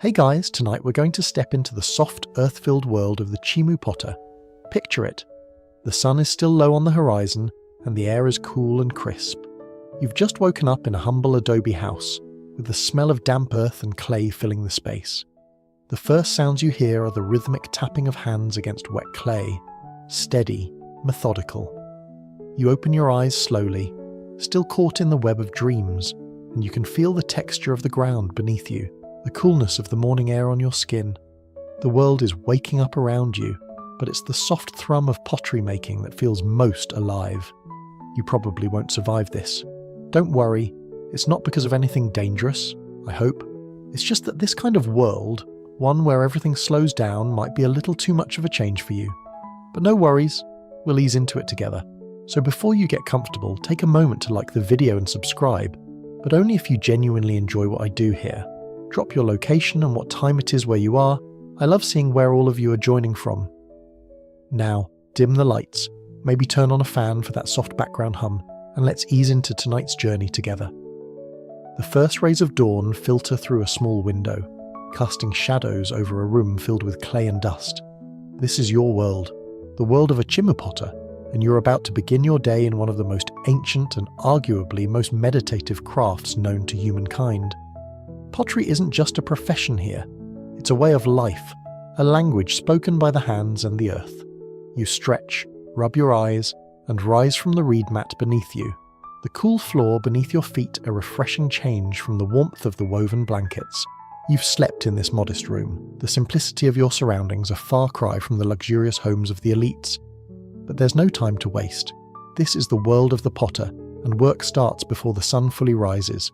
Hey guys, tonight we're going to step into the soft, earth-filled world of the Chimu potter. Picture it. The sun is still low on the horizon, and the air is cool and crisp. You've just woken up in a humble adobe house, with the smell of damp earth and clay filling the space. The first sounds you hear are the rhythmic tapping of hands against wet clay, steady, methodical. You open your eyes slowly, still caught in the web of dreams, and you can feel the texture of the ground beneath you, the coolness of the morning air on your skin. The world is waking up around you, but it's the soft thrum of pottery making that feels most alive. You probably won't survive this. Don't worry, it's not because of anything dangerous, I hope. It's just that this kind of world, one where everything slows down, might be a little too much of a change for you. But no worries, we'll ease into it together. So before you get comfortable, take a moment to like the video and subscribe, but only if you genuinely enjoy what I do here. Drop your location and what time it is where you are. I love seeing where all of you are joining from. Now, dim the lights, maybe turn on a fan for that soft background hum, and let's ease into tonight's journey together. The first rays of dawn filter through a small window, casting shadows over a room filled with clay and dust. This is your world, the world of a Chimu potter, and you're about to begin your day in one of the most ancient and arguably most meditative crafts known to humankind. Pottery isn't just a profession here, it's a way of life, a language spoken by the hands and the earth. You stretch, rub your eyes, and rise from the reed mat beneath you. The cool floor beneath your feet a refreshing change from the warmth of the woven blankets. You've slept in this modest room, the simplicity of your surroundings a far cry from the luxurious homes of the elites. But there's no time to waste. This is the world of the potter, and work starts before the sun fully rises.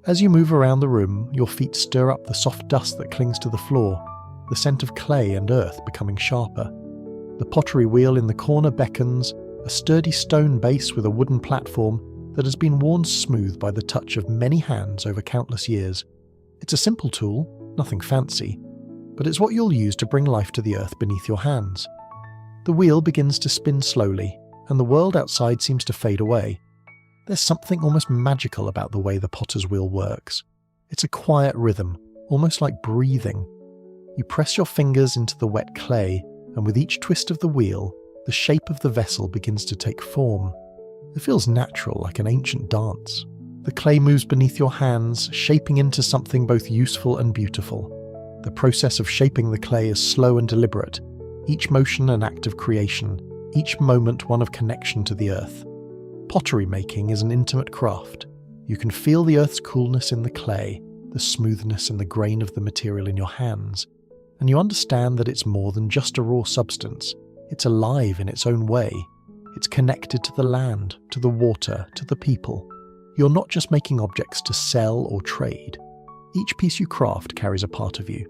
As you move around the room, your feet stir up the soft dust that clings to the floor, the scent of clay and earth becoming sharper. The pottery wheel in the corner beckons, a sturdy stone base with a wooden platform that has been worn smooth by the touch of many hands over countless years. It's a simple tool, nothing fancy, but it's what you'll use to bring life to the earth beneath your hands. The wheel begins to spin slowly, and the world outside seems to fade away. There's something almost magical about the way the potter's wheel works. It's a quiet rhythm, almost like breathing. You press your fingers into the wet clay, and with each twist of the wheel, the shape of the vessel begins to take form. It feels natural, like an ancient dance. The clay moves beneath your hands, shaping into something both useful and beautiful. The process of shaping the clay is slow and deliberate, each motion an act of creation, each moment one of connection to the earth. Pottery making is an intimate craft. You can feel the earth's coolness in the clay, the smoothness and the grain of the material in your hands, and you understand that it's more than just a raw substance. It's alive in its own way. It's connected to the land, to the water, to the people. You're not just making objects to sell or trade. Each piece you craft carries a part of you.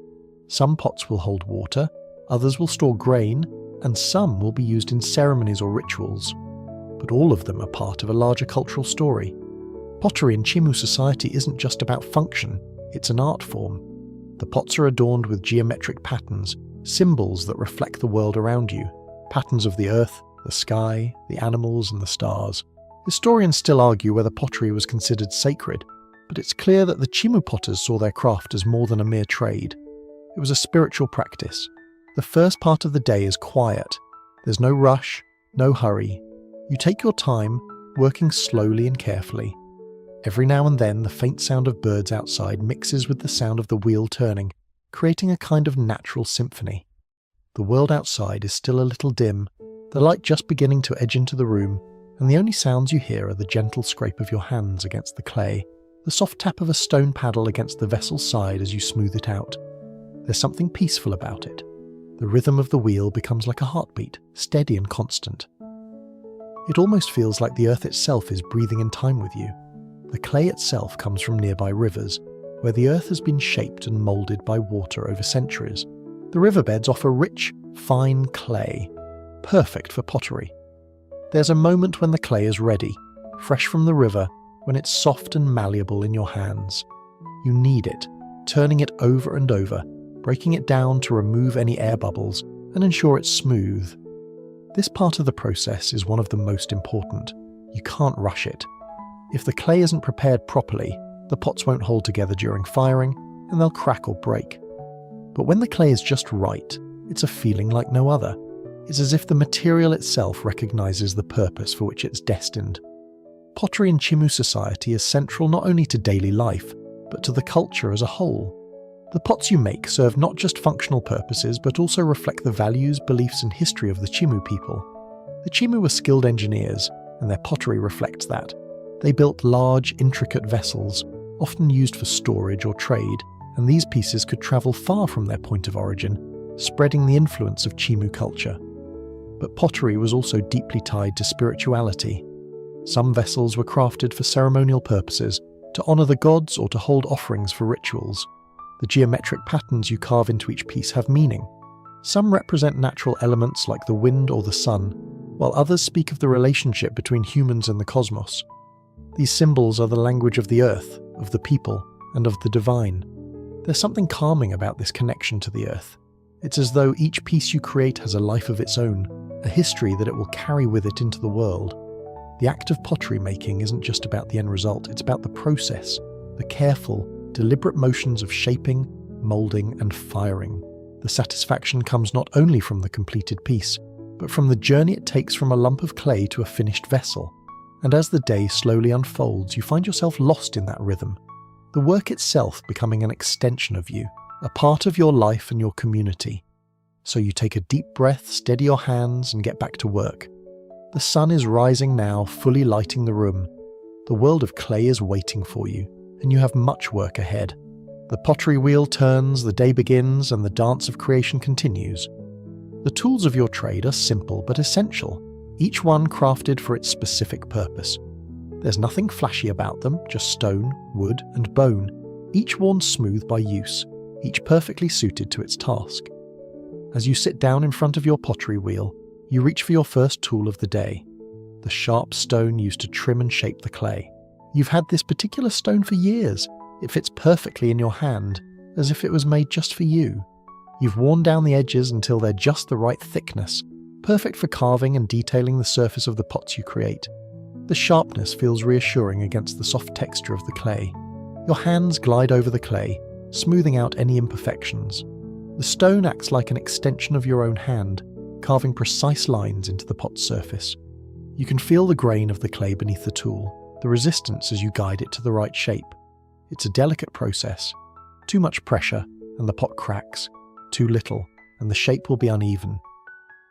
Some pots will hold water, others will store grain, and some will be used in ceremonies or rituals. But all of them are part of a larger cultural story. Pottery in Chimu society isn't just about function, it's an art form. The pots are adorned with geometric patterns, symbols that reflect the world around you, patterns of the earth, the sky, the animals and the stars. Historians still argue whether pottery was considered sacred, but it's clear that the Chimu potters saw their craft as more than a mere trade. It was a spiritual practice. The first part of the day is quiet. There's no rush, no hurry. You take your time, working slowly and carefully. Every now and then the faint sound of birds outside mixes with the sound of the wheel turning, creating a kind of natural symphony. The world outside is still a little dim, the light just beginning to edge into the room, and the only sounds you hear are the gentle scrape of your hands against the clay, the soft tap of a stone paddle against the vessel's side as you smooth it out. There's something peaceful about it. The rhythm of the wheel becomes like a heartbeat, steady and constant. It almost feels like the earth itself is breathing in time with you. The clay itself comes from nearby rivers, where the earth has been shaped and moulded by water over centuries. The riverbeds offer rich, fine clay, perfect for pottery. There's a moment when the clay is ready, fresh from the river, when it's soft and malleable in your hands. You knead it, turning it over and over, breaking it down to remove any air bubbles and ensure it's smooth. This part of the process is one of the most important. You can't rush it. If the clay isn't prepared properly, the pots won't hold together during firing, and they'll crack or break. But when the clay is just right, it's a feeling like no other. It's as if the material itself recognizes the purpose for which it's destined. Pottery in Chimu society is central not only to daily life, but to the culture as a whole. The pots you make serve not just functional purposes, but also reflect the values, beliefs, and history of the Chimu people. The Chimu were skilled engineers, and their pottery reflects that. They built large, intricate vessels, often used for storage or trade, and these pieces could travel far from their point of origin, spreading the influence of Chimu culture. But pottery was also deeply tied to spirituality. Some vessels were crafted for ceremonial purposes, to honour the gods or to hold offerings for rituals. The geometric patterns you carve into each piece have meaning. Some represent natural elements like the wind or the sun, while others speak of the relationship between humans and the cosmos. These symbols are the language of the earth, of the people, and of the divine. There's something calming about this connection to the earth. It's as though each piece you create has a life of its own, a history that it will carry with it into the world. The act of pottery making isn't just about the end result, it's about the process, the careful, deliberate motions of shaping, moulding, and firing. The satisfaction comes not only from the completed piece, but from the journey it takes from a lump of clay to a finished vessel. And as the day slowly unfolds, you find yourself lost in that rhythm, the work itself becoming an extension of you, a part of your life and your community. So you take a deep breath, steady your hands, and get back to work. The sun is rising now, fully lighting the room. The world of clay is waiting for you, and you have much work ahead. The pottery wheel turns, the day begins, and the dance of creation continues. The tools of your trade are simple but essential, each one crafted for its specific purpose. There's nothing flashy about them, just stone, wood, and bone, each worn smooth by use, each perfectly suited to its task. As you sit down in front of your pottery wheel, you reach for your first tool of the day, the sharp stone used to trim and shape the clay. You've had this particular stone for years. It fits perfectly in your hand, as if it was made just for you. You've worn down the edges until they're just the right thickness, perfect for carving and detailing the surface of the pots you create. The sharpness feels reassuring against the soft texture of the clay. Your hands glide over the clay, smoothing out any imperfections. The stone acts like an extension of your own hand, carving precise lines into the pot's surface. You can feel the grain of the clay beneath the tool, the resistance as you guide it to the right shape. It's a delicate process. Too much pressure, and the pot cracks. Too little, and the shape will be uneven.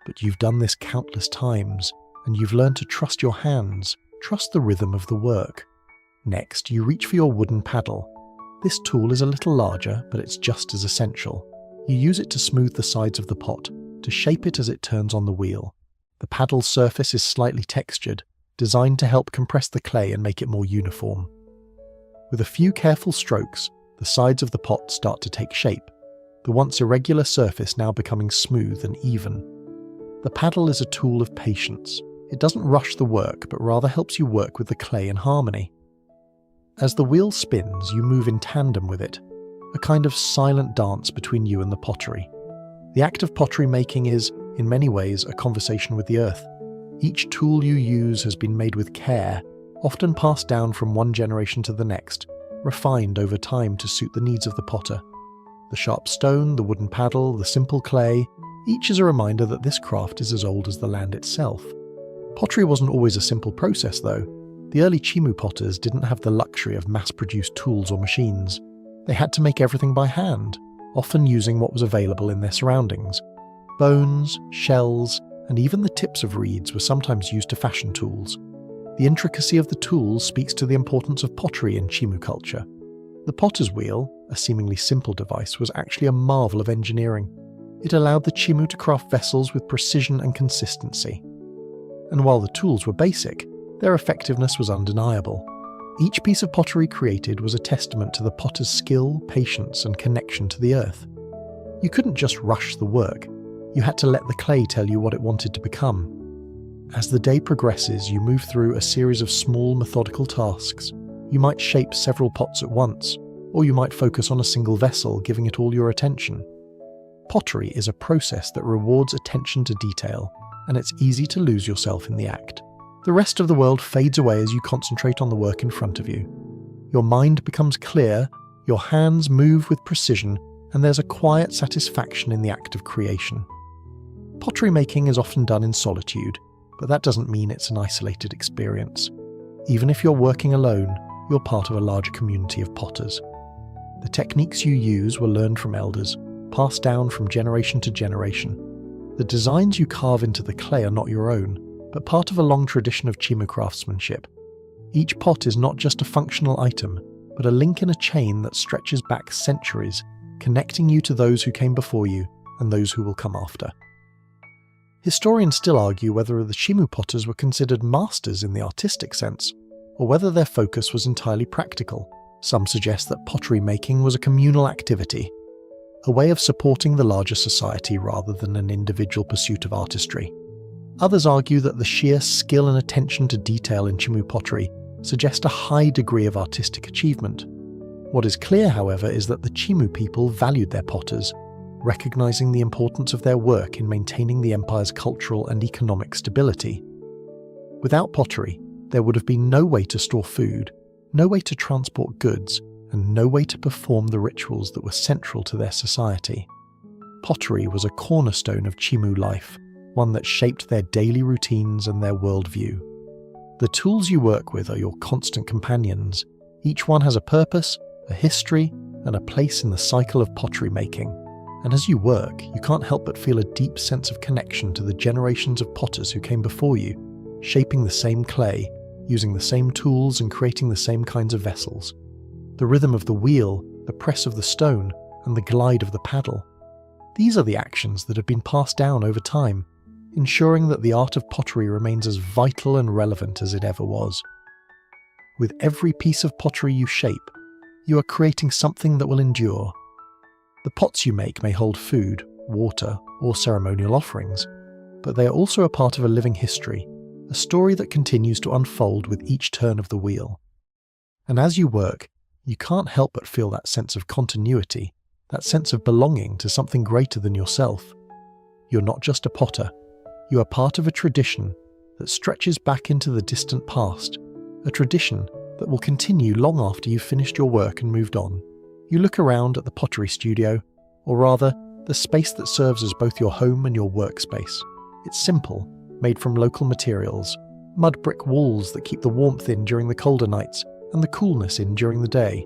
But you've done this countless times, and you've learned to trust your hands, trust the rhythm of the work. Next, you reach for your wooden paddle. This tool is a little larger, but it's just as essential. You use it to smooth the sides of the pot, to shape it as it turns on the wheel. The paddle's surface is slightly textured, designed to help compress the clay and make it more uniform. With a few careful strokes, the sides of the pot start to take shape, the once irregular surface now becoming smooth and even. The paddle is a tool of patience. It doesn't rush the work, but rather helps you work with the clay in harmony. As the wheel spins, you move in tandem with it, a kind of silent dance between you and the pottery. The act of pottery making is, in many ways, a conversation with the earth. Each tool you use has been made with care, often passed down from one generation to the next, refined over time to suit the needs of the potter. The sharp stone, the wooden paddle, the simple clay, each is a reminder that this craft is as old as the land itself. Pottery wasn't always a simple process, though. The early Chimu potters didn't have the luxury of mass-produced tools or machines. They had to make everything by hand, often using what was available in their surroundings. Bones, shells, and even the tips of reeds were sometimes used to fashion tools. The intricacy of the tools speaks to the importance of pottery in Chimu culture. The potter's wheel, a seemingly simple device, was actually a marvel of engineering. It allowed the Chimu to craft vessels with precision and consistency. And while the tools were basic, their effectiveness was undeniable. Each piece of pottery created was a testament to the potter's skill, patience, and connection to the earth. You couldn't just rush the work. You had to let the clay tell you what it wanted to become. As the day progresses, you move through a series of small, methodical tasks. You might shape several pots at once, or you might focus on a single vessel, giving it all your attention. Pottery is a process that rewards attention to detail, and it's easy to lose yourself in the act. The rest of the world fades away as you concentrate on the work in front of you. Your mind becomes clear, your hands move with precision, and there's a quiet satisfaction in the act of creation. Pottery making is often done in solitude, but that doesn't mean it's an isolated experience. Even if you're working alone, you're part of a larger community of potters. The techniques you use were learned from elders, passed down from generation to generation. The designs you carve into the clay are not your own, but part of a long tradition of Chimu craftsmanship. Each pot is not just a functional item, but a link in a chain that stretches back centuries, connecting you to those who came before you and those who will come after. Historians still argue whether the Chimu potters were considered masters in the artistic sense, or whether their focus was entirely practical. Some suggest that pottery making was a communal activity, a way of supporting the larger society rather than an individual pursuit of artistry. Others argue that the sheer skill and attention to detail in Chimu pottery suggest a high degree of artistic achievement. What is clear, however, is that the Chimu people valued their potters, recognizing the importance of their work in maintaining the empire's cultural and economic stability. Without pottery, there would have been no way to store food, no way to transport goods, and no way to perform the rituals that were central to their society. Pottery was a cornerstone of Chimu life, one that shaped their daily routines and their worldview. The tools you work with are your constant companions. Each one has a purpose, a history, and a place in the cycle of pottery making. And as you work, you can't help but feel a deep sense of connection to the generations of potters who came before you, shaping the same clay, using the same tools and creating the same kinds of vessels. The rhythm of the wheel, the press of the stone, and the glide of the paddle. These are the actions that have been passed down over time, ensuring that the art of pottery remains as vital and relevant as it ever was. With every piece of pottery you shape, you are creating something that will endure. The pots you make may hold food, water, or ceremonial offerings, but they are also a part of a living history, a story that continues to unfold with each turn of the wheel. And as you work, you can't help but feel that sense of continuity, that sense of belonging to something greater than yourself. You're not just a potter, you are part of a tradition that stretches back into the distant past, a tradition that will continue long after you've finished your work and moved on. You look around at the pottery studio, or rather, the space that serves as both your home and your workspace. It's simple, made from local materials, mud brick walls that keep the warmth in during the colder nights and the coolness in during the day.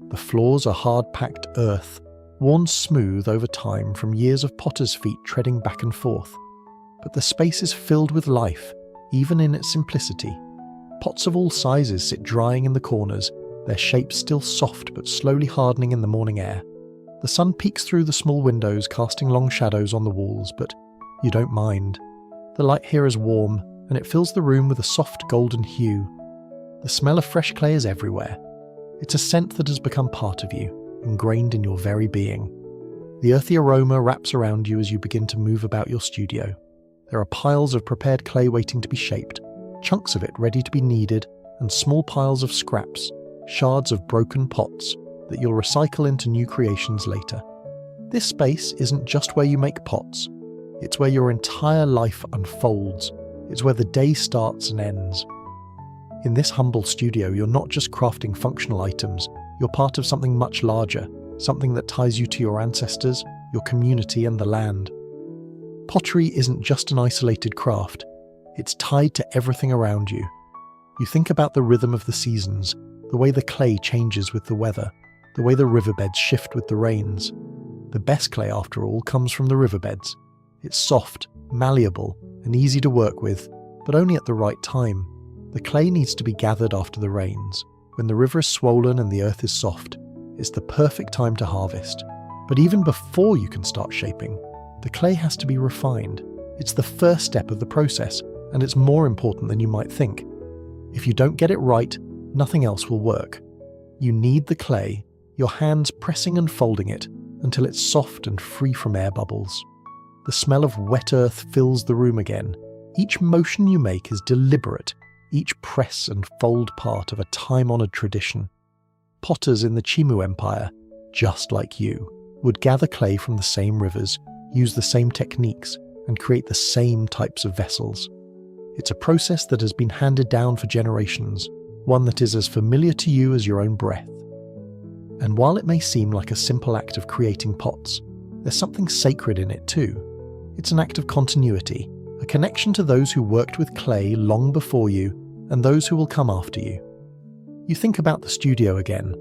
The floors are hard-packed earth, worn smooth over time from years of potters' feet treading back and forth. But the space is filled with life, even in its simplicity. Pots of all sizes sit drying in the corners, their shapes still soft but slowly hardening in the morning air. The sun peeks through the small windows, casting long shadows on the walls, but you don't mind. The light here is warm, and it fills the room with a soft golden hue. The smell of fresh clay is everywhere. It's a scent that has become part of you, ingrained in your very being. The earthy aroma wraps around you as you begin to move about your studio. There are piles of prepared clay waiting to be shaped, chunks of it ready to be kneaded, and small piles of scraps, shards of broken pots that you'll recycle into new creations later. This space isn't just where you make pots, it's where your entire life unfolds. It's where the day starts and ends. In this humble studio, you're not just crafting functional items, you're part of something much larger, something that ties you to your ancestors, your community, and the land. Pottery isn't just an isolated craft, it's tied to everything around you. You think about the rhythm of the seasons, the way the clay changes with the weather, the way the riverbeds shift with the rains. The best clay, after all, comes from the riverbeds. It's soft, malleable, and easy to work with, but only at the right time. The clay needs to be gathered after the rains. When the river is swollen and the earth is soft, it's the perfect time to harvest. But even before you can start shaping, the clay has to be refined. It's the first step of the process, and it's more important than you might think. If you don't get it right, nothing else will work. You knead the clay, your hands pressing and folding it until it's soft and free from air bubbles. The smell of wet earth fills the room again. Each motion you make is deliberate, each press and fold part of a time-honoured tradition. Potters in the Chimu Empire, just like you, would gather clay from the same rivers, use the same techniques, and create the same types of vessels. It's a process that has been handed down for generations, one that is as familiar to you as your own breath. And while it may seem like a simple act of creating pots, there's something sacred in it too. It's an act of continuity, a connection to those who worked with clay long before you and those who will come after you. You think about the studio again.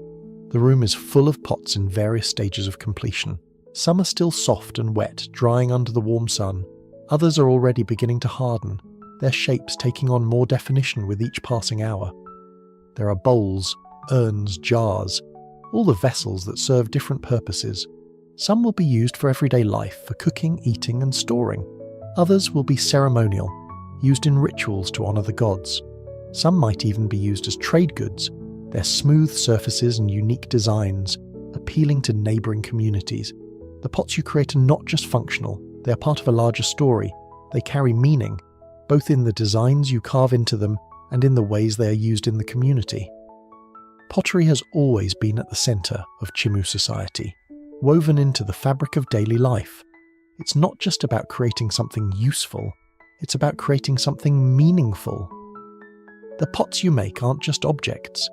The room is full of pots in various stages of completion. Some are still soft and wet, drying under the warm sun. Others are already beginning to harden, their shapes taking on more definition with each passing hour. There are bowls, urns, jars, all the vessels that serve different purposes. Some will be used for everyday life, for cooking, eating, and storing. Others will be ceremonial, used in rituals to honour the gods. Some might even be used as trade goods, their smooth surfaces and unique designs appealing to neighbouring communities. The pots you create are not just functional, they are part of a larger story. They carry meaning, both in the designs you carve into them and in the ways they are used in the community. Pottery has always been at the centre of Chimu society, woven into the fabric of daily life. It's not just about creating something useful, it's about creating something meaningful. The pots you make aren't just objects,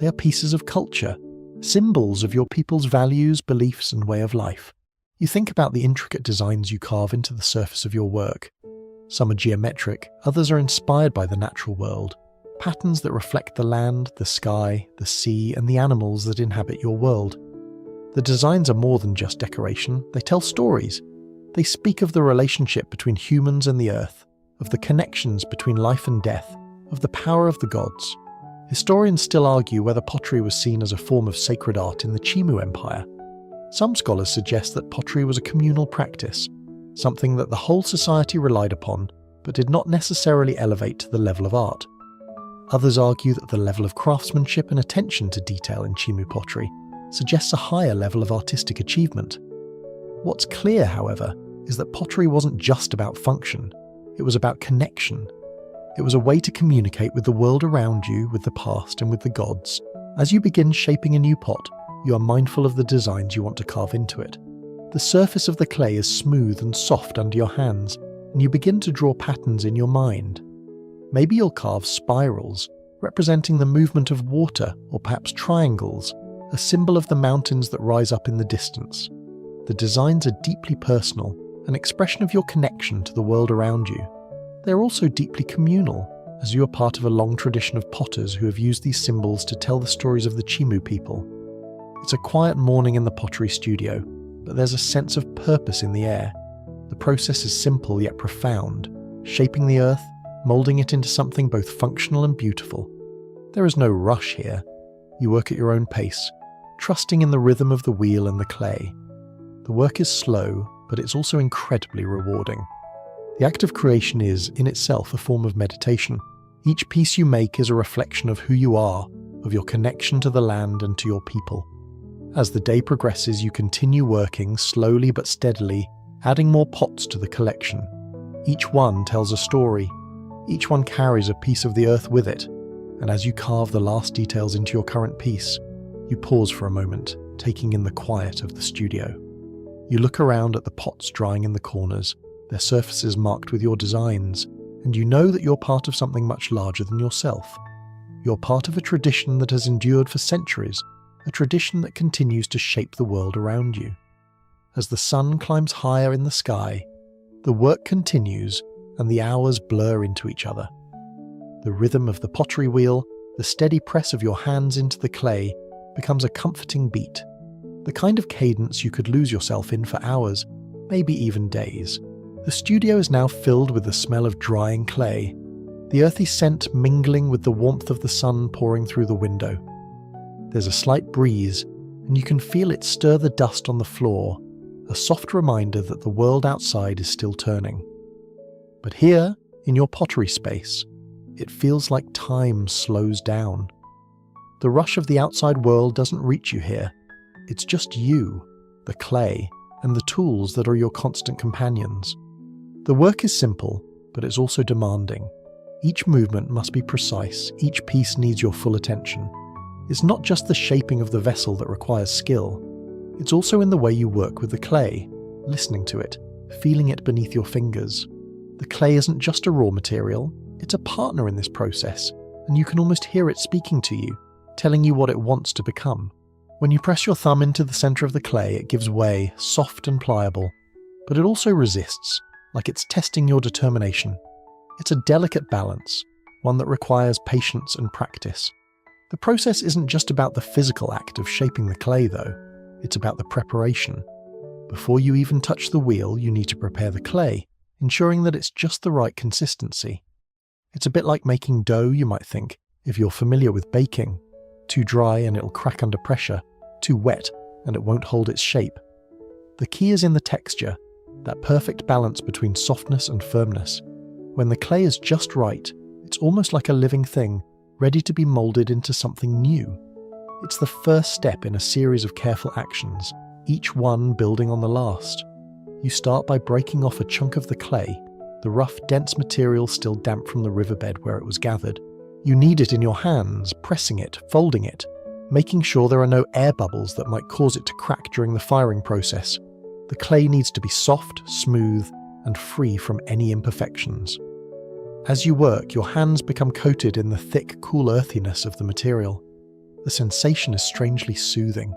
they are pieces of culture, symbols of your people's values, beliefs, and way of life. You think about the intricate designs you carve into the surface of your work. Some are geometric, others are inspired by the natural world, patterns that reflect the land, the sky, the sea, and the animals that inhabit your world. The designs are more than just decoration, they tell stories. They speak of the relationship between humans and the earth, of the connections between life and death, of the power of the gods. Historians still argue whether pottery was seen as a form of sacred art in the Chimu Empire. Some scholars suggest that pottery was a communal practice, something that the whole society relied upon, but did not necessarily elevate to the level of art. Others argue that the level of craftsmanship and attention to detail in Chimu pottery suggests a higher level of artistic achievement. What's clear, however, is that pottery wasn't just about function, it was about connection. It was a way to communicate with the world around you, with the past, and with the gods. As you begin shaping a new pot, you are mindful of the designs you want to carve into it. The surface of the clay is smooth and soft under your hands, and you begin to draw patterns in your mind. Maybe you'll carve spirals, representing the movement of water, or perhaps triangles, a symbol of the mountains that rise up in the distance. The designs are deeply personal, an expression of your connection to the world around you. They are also deeply communal, as you are part of a long tradition of potters who have used these symbols to tell the stories of the Chimu people. It's a quiet morning in the pottery studio, but there's a sense of purpose in the air. The process is simple yet profound, shaping the earth, moulding it into something both functional and beautiful. There is no rush here. You work at your own pace, trusting in the rhythm of the wheel and the clay. The work is slow, but it's also incredibly rewarding. The act of creation is, in itself, a form of meditation. Each piece you make is a reflection of who you are, of your connection to the land and to your people. As the day progresses, you continue working, slowly but steadily, adding more pots to the collection. Each one tells a story. Each one carries a piece of the earth with it, and as you carve the last details into your current piece, you pause for a moment, taking in the quiet of the studio. You look around at the pots drying in the corners, their surfaces marked with your designs, and you know that you're part of something much larger than yourself. You're part of a tradition that has endured for centuries, a tradition that continues to shape the world around you. As the sun climbs higher in the sky, the work continues and the hours blur into each other. The rhythm of the pottery wheel, the steady press of your hands into the clay, becomes a comforting beat, the kind of cadence you could lose yourself in for hours, maybe even days. The studio is now filled with the smell of drying clay, the earthy scent mingling with the warmth of the sun pouring through the window. There's a slight breeze, and you can feel it stir the dust on the floor, a soft reminder that the world outside is still turning. But here, in your pottery space, it feels like time slows down. The rush of the outside world doesn't reach you here. It's just you, the clay, and the tools that are your constant companions. The work is simple, but it's also demanding. Each movement must be precise, each piece needs your full attention. It's not just the shaping of the vessel that requires skill. It's also in the way you work with the clay, listening to it, feeling it beneath your fingers. The clay isn't just a raw material, it's a partner in this process, and you can almost hear it speaking to you, telling you what it wants to become. When you press your thumb into the center of the clay, it gives way, soft and pliable, but it also resists, like it's testing your determination. It's a delicate balance, one that requires patience and practice. The process isn't just about the physical act of shaping the clay, though. It's about the preparation. Before you even touch the wheel, you need to prepare the clay, ensuring that it's just the right consistency. It's a bit like making dough, you might think, if you're familiar with baking. Too dry and it'll crack under pressure, too wet and it won't hold its shape. The key is in the texture, that perfect balance between softness and firmness. When the clay is just right, it's almost like a living thing, ready to be molded into something new. It's the first step in a series of careful actions, each one building on the last. You start by breaking off a chunk of the clay, the rough, dense material still damp from the riverbed where it was gathered. You knead it in your hands, pressing it, folding it, making sure there are no air bubbles that might cause it to crack during the firing process. The clay needs to be soft, smooth, and free from any imperfections. As you work, your hands become coated in the thick, cool earthiness of the material. The sensation is strangely soothing,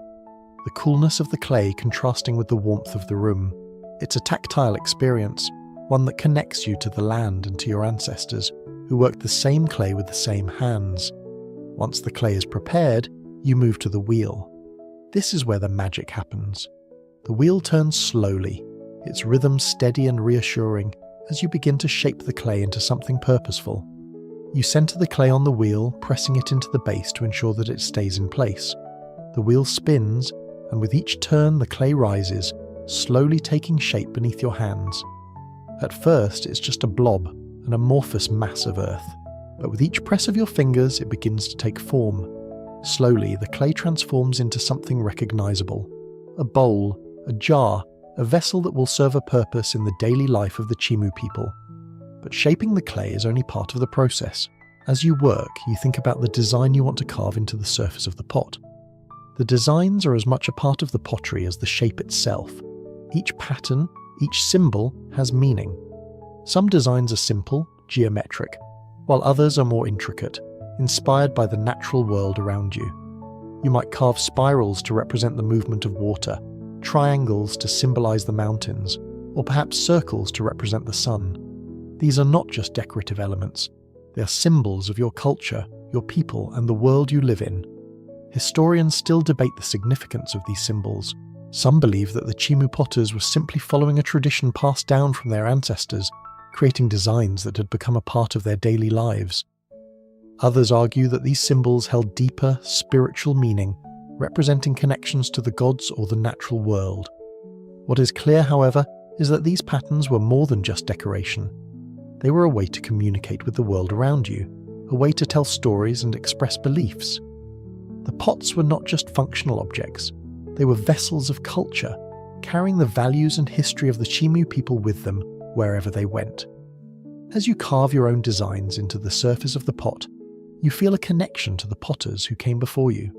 the coolness of the clay contrasting with the warmth of the room. It's a tactile experience, one that connects you to the land and to your ancestors, who worked the same clay with the same hands. Once the clay is prepared, you move to the wheel. This is where the magic happens. The wheel turns slowly, its rhythm steady and reassuring, as you begin to shape the clay into something purposeful. You center the clay on the wheel, pressing it into the base to ensure that it stays in place. The wheel spins, and with each turn the clay rises, slowly taking shape beneath your hands. At first, it's just a blob, an amorphous mass of earth, but with each press of your fingers it begins to take form. Slowly, the clay transforms into something recognizable. A bowl, a jar, a vessel that will serve a purpose in the daily life of the Chimu people. But shaping the clay is only part of the process. As you work, you think about the design you want to carve into the surface of the pot. The designs are as much a part of the pottery as the shape itself. Each pattern, each symbol has meaning. Some designs are simple, geometric, while others are more intricate, inspired by the natural world around you. You might carve spirals to represent the movement of water, triangles to symbolize the mountains, or perhaps circles to represent the sun. These are not just decorative elements. They are symbols of your culture, your people, and the world you live in. Historians still debate the significance of these symbols. Some believe that the Chimu potters were simply following a tradition passed down from their ancestors, creating designs that had become a part of their daily lives. Others argue that these symbols held deeper, spiritual meaning, representing connections to the gods or the natural world. What is clear, however, is that these patterns were more than just decoration. They were a way to communicate with the world around you, a way to tell stories and express beliefs. The pots were not just functional objects, they were vessels of culture, carrying the values and history of the Chimu people with them wherever they went. As you carve your own designs into the surface of the pot, you feel a connection to the potters who came before you.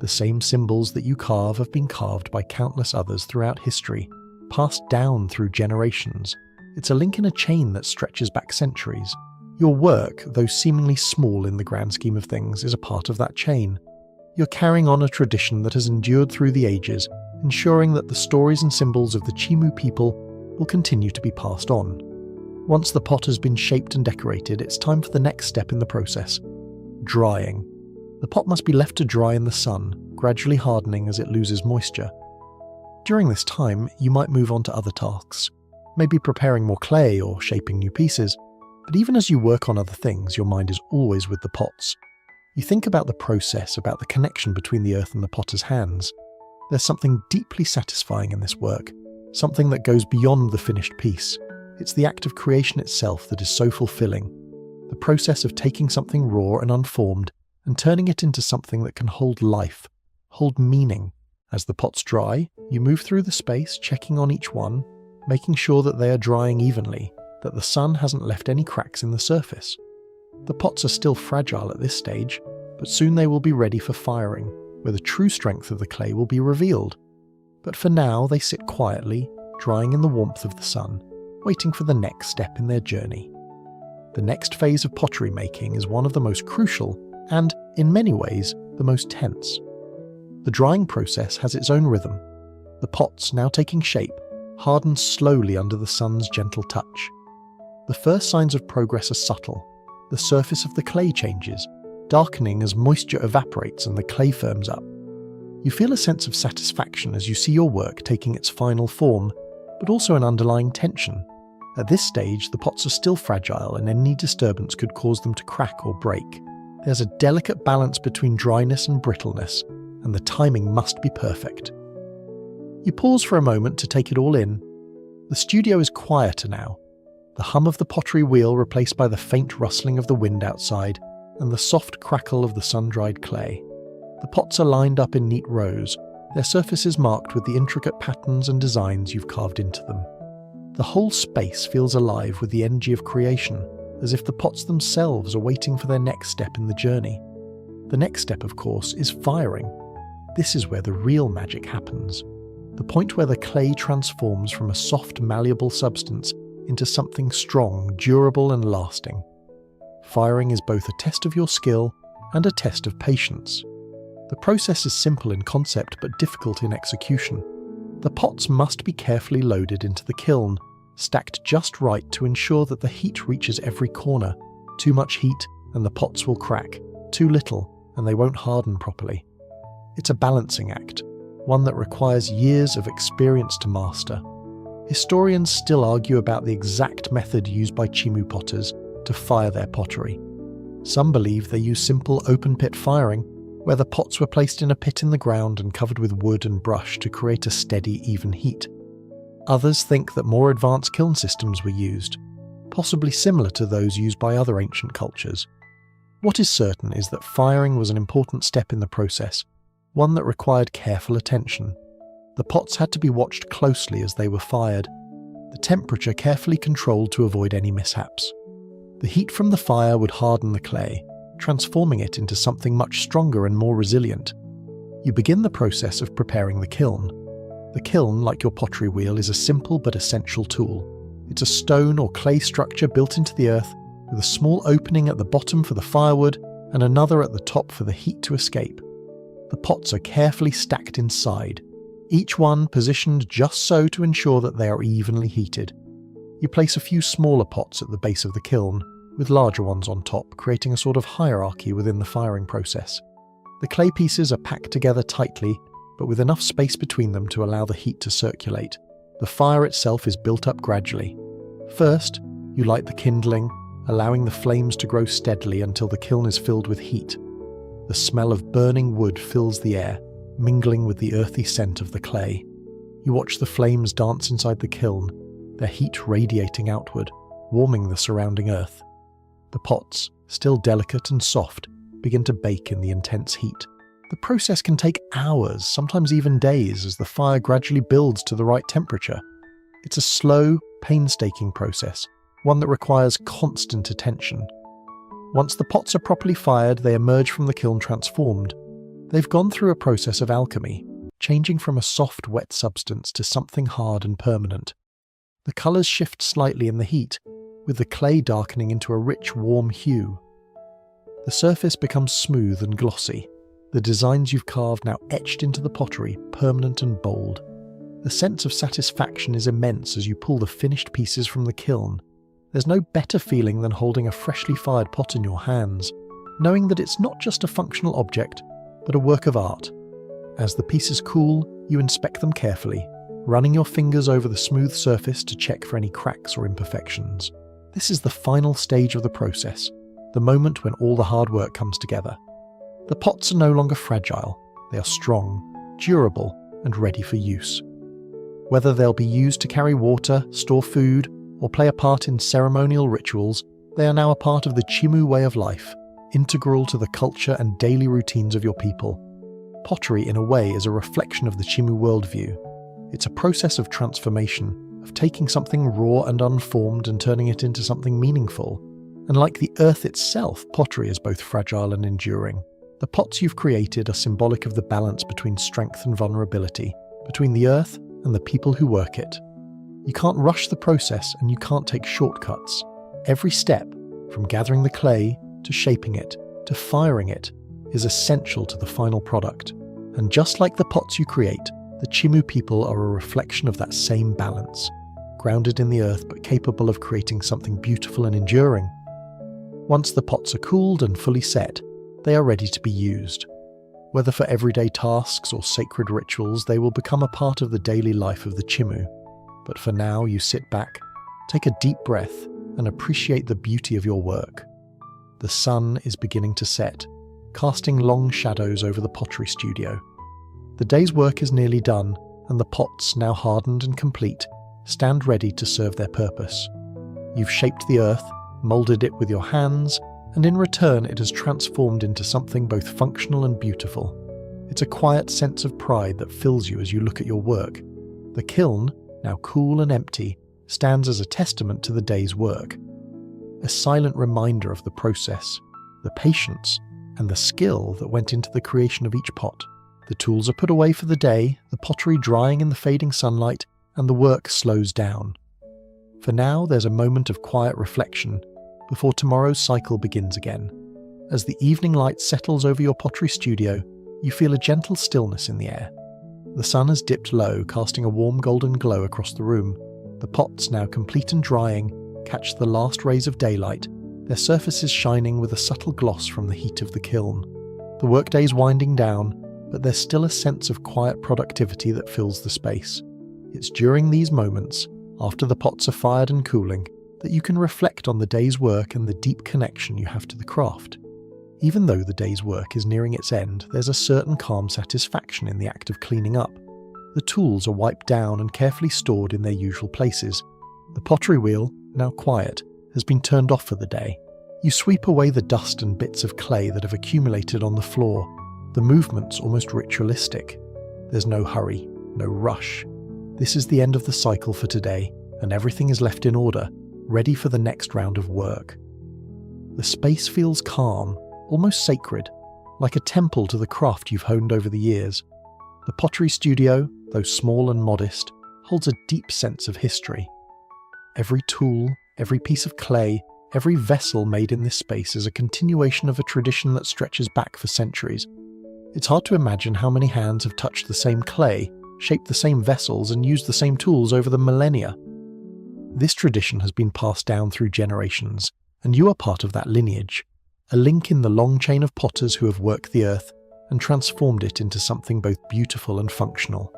The same symbols that you carve have been carved by countless others throughout history, passed down through generations. It's a link in a chain that stretches back centuries. Your work, though seemingly small in the grand scheme of things, is a part of that chain. You're carrying on a tradition that has endured through the ages, ensuring that the stories and symbols of the Chimu people will continue to be passed on. Once the pot has been shaped and decorated, it's time for the next step in the process: drying. The pot must be left to dry in the sun, gradually hardening as it loses moisture. During this time, you might move on to other tasks, maybe preparing more clay or shaping new pieces, but even as you work on other things, your mind is always with the pots. You think about the process, about the connection between the earth and the potter's hands. There's something deeply satisfying in this work, something that goes beyond the finished piece. It's the act of creation itself that is so fulfilling, the process of taking something raw and unformed and turning it into something that can hold life, hold meaning. As the pots dry, you move through the space, checking on each one, making sure that they are drying evenly, that the sun hasn't left any cracks in the surface. The pots are still fragile at this stage, but soon they will be ready for firing, where the true strength of the clay will be revealed. But for now, they sit quietly, drying in the warmth of the sun, waiting for the next step in their journey. The next phase of pottery making is one of the most crucial and, in many ways, the most tense. The drying process has its own rhythm. The pots, now taking shape, harden slowly under the sun's gentle touch. The first signs of progress are subtle. The surface of the clay changes, darkening as moisture evaporates and the clay firms up. You feel a sense of satisfaction as you see your work taking its final form, but also an underlying tension. At this stage, the pots are still fragile and any disturbance could cause them to crack or break. There's a delicate balance between dryness and brittleness, and the timing must be perfect. You pause for a moment to take it all in. The studio is quieter now, the hum of the pottery wheel replaced by the faint rustling of the wind outside and the soft crackle of the sun-dried clay. The pots are lined up in neat rows, their surfaces marked with the intricate patterns and designs you've carved into them. The whole space feels alive with the energy of creation, as if the pots themselves are waiting for their next step in the journey. The next step, of course, is firing. This is where the real magic happens. The point where the clay transforms from a soft, malleable substance into something strong, durable and lasting. Firing is both a test of your skill and a test of patience. The process is simple in concept but difficult in execution. The pots must be carefully loaded into the kiln, stacked just right to ensure that the heat reaches every corner. Too much heat and the pots will crack, too little and they won't harden properly. It's a balancing act, one that requires years of experience to master. Historians still argue about the exact method used by Chimu potters to fire their pottery. Some believe they use simple open-pit firing, where the pots were placed in a pit in the ground and covered with wood and brush to create a steady, even heat. Others think that more advanced kiln systems were used, possibly similar to those used by other ancient cultures. What is certain is that firing was an important step in the process, one that required careful attention. The pots had to be watched closely as they were fired, the temperature carefully controlled to avoid any mishaps. The heat from the fire would harden the clay, transforming it into something much stronger and more resilient. You begin the process of preparing the kiln. The kiln, like your pottery wheel, is a simple but essential tool. It's a stone or clay structure built into the earth, with a small opening at the bottom for the firewood and another at the top for the heat to escape. The pots are carefully stacked inside, each one positioned just so to ensure that they are evenly heated. You place a few smaller pots at the base of the kiln, with larger ones on top, creating a sort of hierarchy within the firing process. The clay pieces are packed together tightly, but with enough space between them to allow the heat to circulate. The fire itself is built up gradually. First, you light the kindling, allowing the flames to grow steadily until the kiln is filled with heat. The smell of burning wood fills the air, mingling with the earthy scent of the clay. You watch the flames dance inside the kiln, their heat radiating outward, warming the surrounding earth. The pots, still delicate and soft, begin to bake in the intense heat. The process can take hours, sometimes even days, as the fire gradually builds to the right temperature. It's a slow, painstaking process, one that requires constant attention. Once the pots are properly fired, they emerge from the kiln transformed. They've gone through a process of alchemy, changing from a soft, wet substance to something hard and permanent. The colours shift slightly in the heat, with the clay darkening into a rich, warm hue. The surface becomes smooth and glossy, the designs you've carved now etched into the pottery, permanent and bold. The sense of satisfaction is immense as you pull the finished pieces from the kiln. There's no better feeling than holding a freshly fired pot in your hands, knowing that it's not just a functional object, but a work of art. As the pieces cool, you inspect them carefully, running your fingers over the smooth surface to check for any cracks or imperfections. This is the final stage of the process, the moment when all the hard work comes together. The pots are no longer fragile, they are strong, durable, and ready for use. Whether they'll be used to carry water, store food, or play a part in ceremonial rituals, they are now a part of the Chimu way of life, integral to the culture and daily routines of your people. Pottery, in a way, is a reflection of the Chimu worldview. It's a process of transformation, of taking something raw and unformed and turning it into something meaningful. And like the earth itself, pottery is both fragile and enduring. The pots you've created are symbolic of the balance between strength and vulnerability, between the earth and the people who work it. You can't rush the process and you can't take shortcuts. Every step, from gathering the clay, to shaping it, to firing it, is essential to the final product. And just like the pots you create, the Chimu people are a reflection of that same balance, grounded in the earth but capable of creating something beautiful and enduring. Once the pots are cooled and fully set, they are ready to be used. Whether for everyday tasks or sacred rituals, they will become a part of the daily life of the Chimu. But for now, you sit back, take a deep breath, and appreciate the beauty of your work. The sun is beginning to set, casting long shadows over the pottery studio. The day's work is nearly done, and the pots, now hardened and complete, stand ready to serve their purpose. You've shaped the earth, moulded it with your hands, and in return it has transformed into something both functional and beautiful. It's a quiet sense of pride that fills you as you look at your work. The kiln, now cool and empty, stands as a testament to the day's work. A silent reminder of the process, the patience, and the skill that went into the creation of each pot. The tools are put away for the day, the pottery drying in the fading sunlight, and the work slows down. For now, there's a moment of quiet reflection before tomorrow's cycle begins again. As the evening light settles over your pottery studio, you feel a gentle stillness in the air. The sun has dipped low, casting a warm golden glow across the room. The pots, now complete and drying, catch the last rays of daylight, their surfaces shining with a subtle gloss from the heat of the kiln. The workday's winding down, but there's still a sense of quiet productivity that fills the space. It's during these moments, after the pots are fired and cooling, that you can reflect on the day's work and the deep connection you have to the craft. Even though the day's work is nearing its end, there's a certain calm satisfaction in the act of cleaning up. The tools are wiped down and carefully stored in their usual places. The pottery wheel, now quiet, has been turned off for the day. You sweep away the dust and bits of clay that have accumulated on the floor. The movement's almost ritualistic. There's no hurry, no rush. This is the end of the cycle for today, and everything is left in order, ready for the next round of work. The space feels calm, almost sacred, like a temple to the craft you've honed over the years. The pottery studio, though small and modest, holds a deep sense of history. Every tool, every piece of clay, every vessel made in this space is a continuation of a tradition that stretches back for centuries. It's hard to imagine how many hands have touched the same clay, shaped the same vessels, and used the same tools over the millennia. This tradition has been passed down through generations, and you are part of that lineage, a link in the long chain of potters who have worked the earth and transformed it into something both beautiful and functional.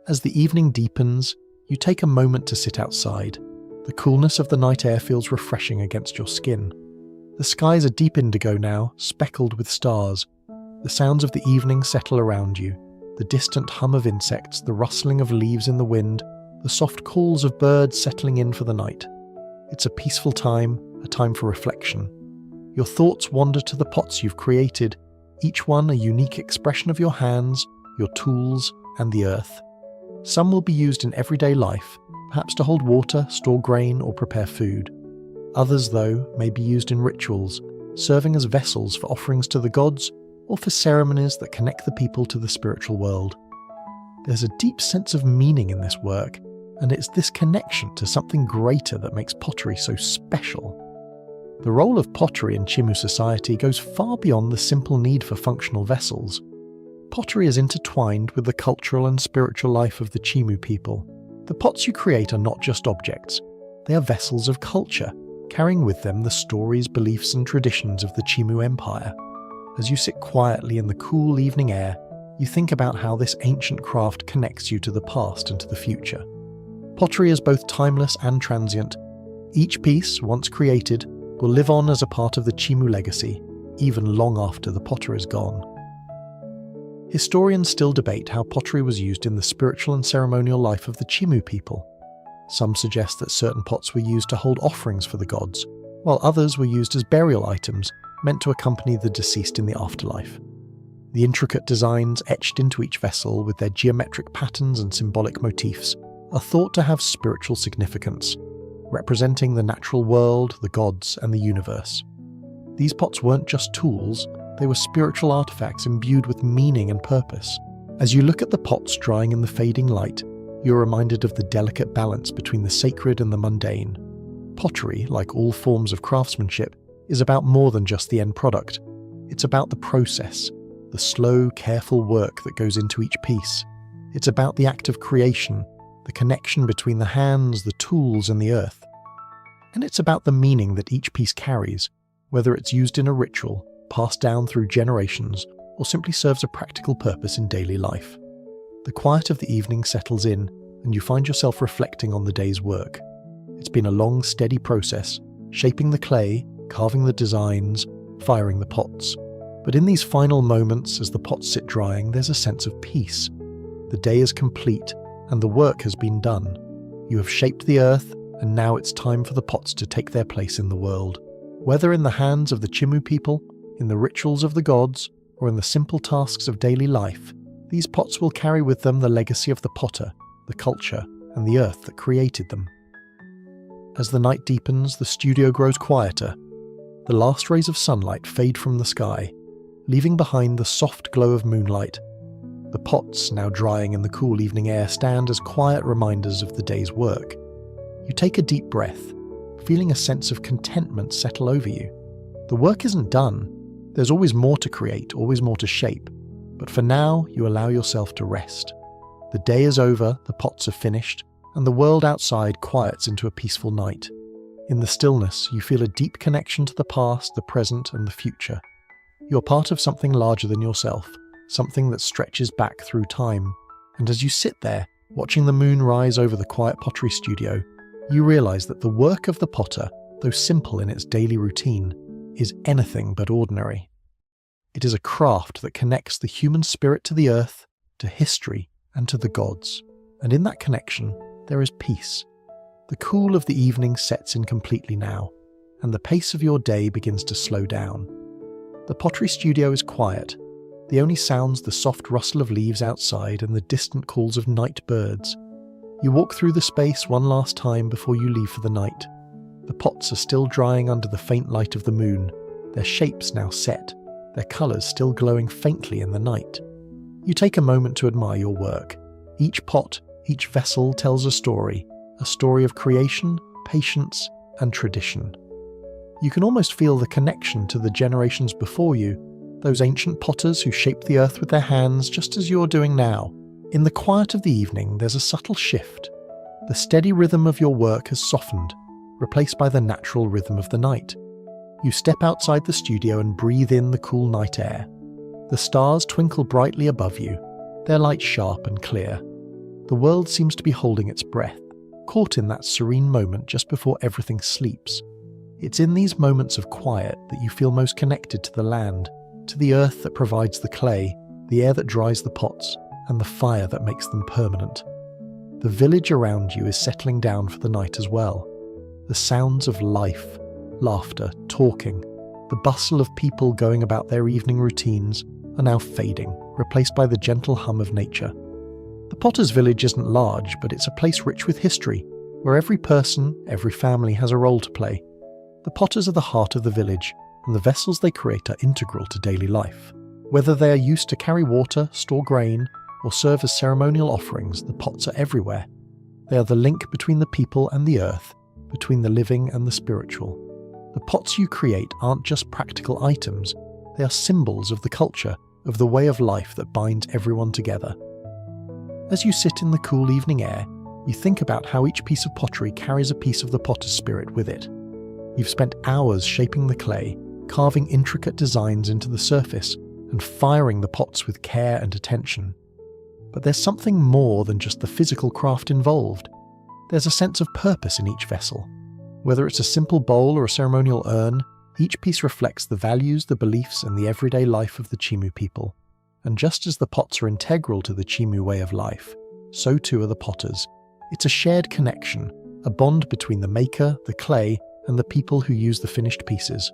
As the evening deepens, you take a moment to sit outside. The coolness of the night air feels refreshing against your skin. The skies are deep indigo now, speckled with stars. The sounds of the evening settle around you, the distant hum of insects, the rustling of leaves in the wind, the soft calls of birds settling in for the night. It's a peaceful time, a time for reflection. Your thoughts wander to the pots you've created, each one a unique expression of your hands, your tools, and the earth. Some will be used in everyday life, perhaps to hold water, store grain, or prepare food. Others, though, may be used in rituals, serving as vessels for offerings to the gods or for ceremonies that connect the people to the spiritual world. There's a deep sense of meaning in this work, and it's this connection to something greater that makes pottery so special. The role of pottery in Chimu society goes far beyond the simple need for functional vessels. Pottery is intertwined with the cultural and spiritual life of the Chimu people. The pots you create are not just objects, they are vessels of culture, carrying with them the stories, beliefs, and traditions of the Chimu Empire. As you sit quietly in the cool evening air, you think about how this ancient craft connects you to the past and to the future. Pottery is both timeless and transient. Each piece, once created, will live on as a part of the Chimu legacy, even long after the potter is gone. Historians still debate how pottery was used in the spiritual and ceremonial life of the Chimu people. Some suggest that certain pots were used to hold offerings for the gods, while others were used as burial items meant to accompany the deceased in the afterlife. The intricate designs etched into each vessel with their geometric patterns and symbolic motifs are thought to have spiritual significance, representing the natural world, the gods, and the universe. These pots weren't just tools, they were spiritual artifacts imbued with meaning and purpose. As you look at the pots drying in the fading light, you're reminded of the delicate balance between the sacred and the mundane. Pottery, like all forms of craftsmanship, is about more than just the end product. It's about the process, the slow, careful work that goes into each piece. It's about the act of creation, the connection between the hands, the tools, and the earth. And it's about the meaning that each piece carries, whether it's used in a ritual, passed down through generations, or simply serves a practical purpose in daily life. The quiet of the evening settles in, and you find yourself reflecting on the day's work. It's been a long, steady process, shaping the clay, carving the designs, firing the pots. But in these final moments, as the pots sit drying, there's a sense of peace. The day is complete, and the work has been done. You have shaped the earth, and now it's time for the pots to take their place in the world. Whether in the hands of the Chimu people, in the rituals of the gods, or in the simple tasks of daily life, these pots will carry with them the legacy of the potter, the culture, and the earth that created them. As the night deepens, the studio grows quieter. The last rays of sunlight fade from the sky, leaving behind the soft glow of moonlight. The pots, now drying in the cool evening air, stand as quiet reminders of the day's work. You take a deep breath, feeling a sense of contentment settle over you. The work isn't done. There's always more to create, always more to shape. But for now, you allow yourself to rest. The day is over, the pots are finished, and the world outside quiets into a peaceful night. In the stillness, you feel a deep connection to the past, the present, and the future. You're part of something larger than yourself, something that stretches back through time. And as you sit there, watching the moon rise over the quiet pottery studio, you realize that the work of the potter, though simple in its daily routine, is anything but ordinary. It is a craft that connects the human spirit to the earth, to history, and to the gods. And in that connection, there is peace. The cool of the evening sets in completely now, and the pace of your day begins to slow down. The pottery studio is quiet. The only sounds the soft rustle of leaves outside and the distant calls of night birds. You walk through the space one last time before you leave for the night. The pots are still drying under the faint light of the moon, their shapes now set, their colours still glowing faintly in the night. You take a moment to admire your work. Each pot, each vessel tells a story of creation, patience, and tradition. You can almost feel the connection to the generations before you, those ancient potters who shaped the earth with their hands just as you're doing now. In the quiet of the evening, there's a subtle shift. The steady rhythm of your work has softened, replaced by the natural rhythm of the night. You step outside the studio and breathe in the cool night air. The stars twinkle brightly above you, their light sharp and clear. The world seems to be holding its breath, caught in that serene moment just before everything sleeps. It's in these moments of quiet that you feel most connected to the land, to the earth that provides the clay, the air that dries the pots, and the fire that makes them permanent. The village around you is settling down for the night as well. The sounds of life, laughter, talking, the bustle of people going about their evening routines are now fading, replaced by the gentle hum of nature. The potter's village isn't large, but it's a place rich with history, where every person, every family has a role to play. The potters are the heart of the village, and the vessels they create are integral to daily life. Whether they are used to carry water, store grain, or serve as ceremonial offerings, the pots are everywhere. They are the link between the people and the earth, between the living and the spiritual. The pots you create aren't just practical items, they are symbols of the culture, of the way of life that binds everyone together. As you sit in the cool evening air, you think about how each piece of pottery carries a piece of the potter's spirit with it. You've spent hours shaping the clay, carving intricate designs into the surface, and firing the pots with care and attention. But there's something more than just the physical craft involved. There's a sense of purpose in each vessel. Whether it's a simple bowl or a ceremonial urn, each piece reflects the values, the beliefs, and the everyday life of the Chimu people. And just as the pots are integral to the Chimu way of life, so too are the potters. It's a shared connection, a bond between the maker, the clay, and the people who use the finished pieces.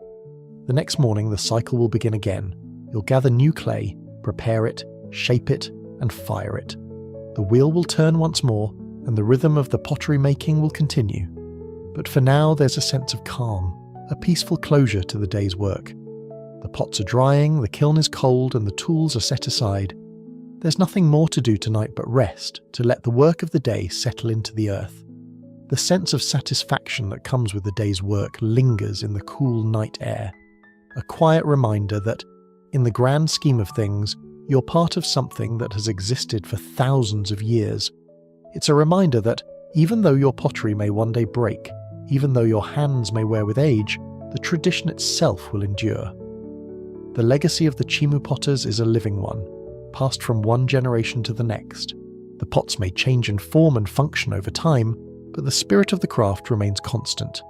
The next morning, the cycle will begin again. You'll gather new clay, prepare it, shape it, and fire it. The wheel will turn once more, and the rhythm of the pottery making will continue. But for now, there's a sense of calm, a peaceful closure to the day's work. The pots are drying, the kiln is cold, and the tools are set aside. There's nothing more to do tonight but rest, to let the work of the day settle into the earth. The sense of satisfaction that comes with the day's work lingers in the cool night air, a quiet reminder that, In the grand scheme of things, you're part of something that has existed for thousands of years. It's a reminder that even though your pottery may one day break, even though your hands may wear with age, the tradition itself will endure. The legacy of the Chimu potters is a living one, passed from one generation to the next. The pots may change in form and function over time, but the spirit of the craft remains constant.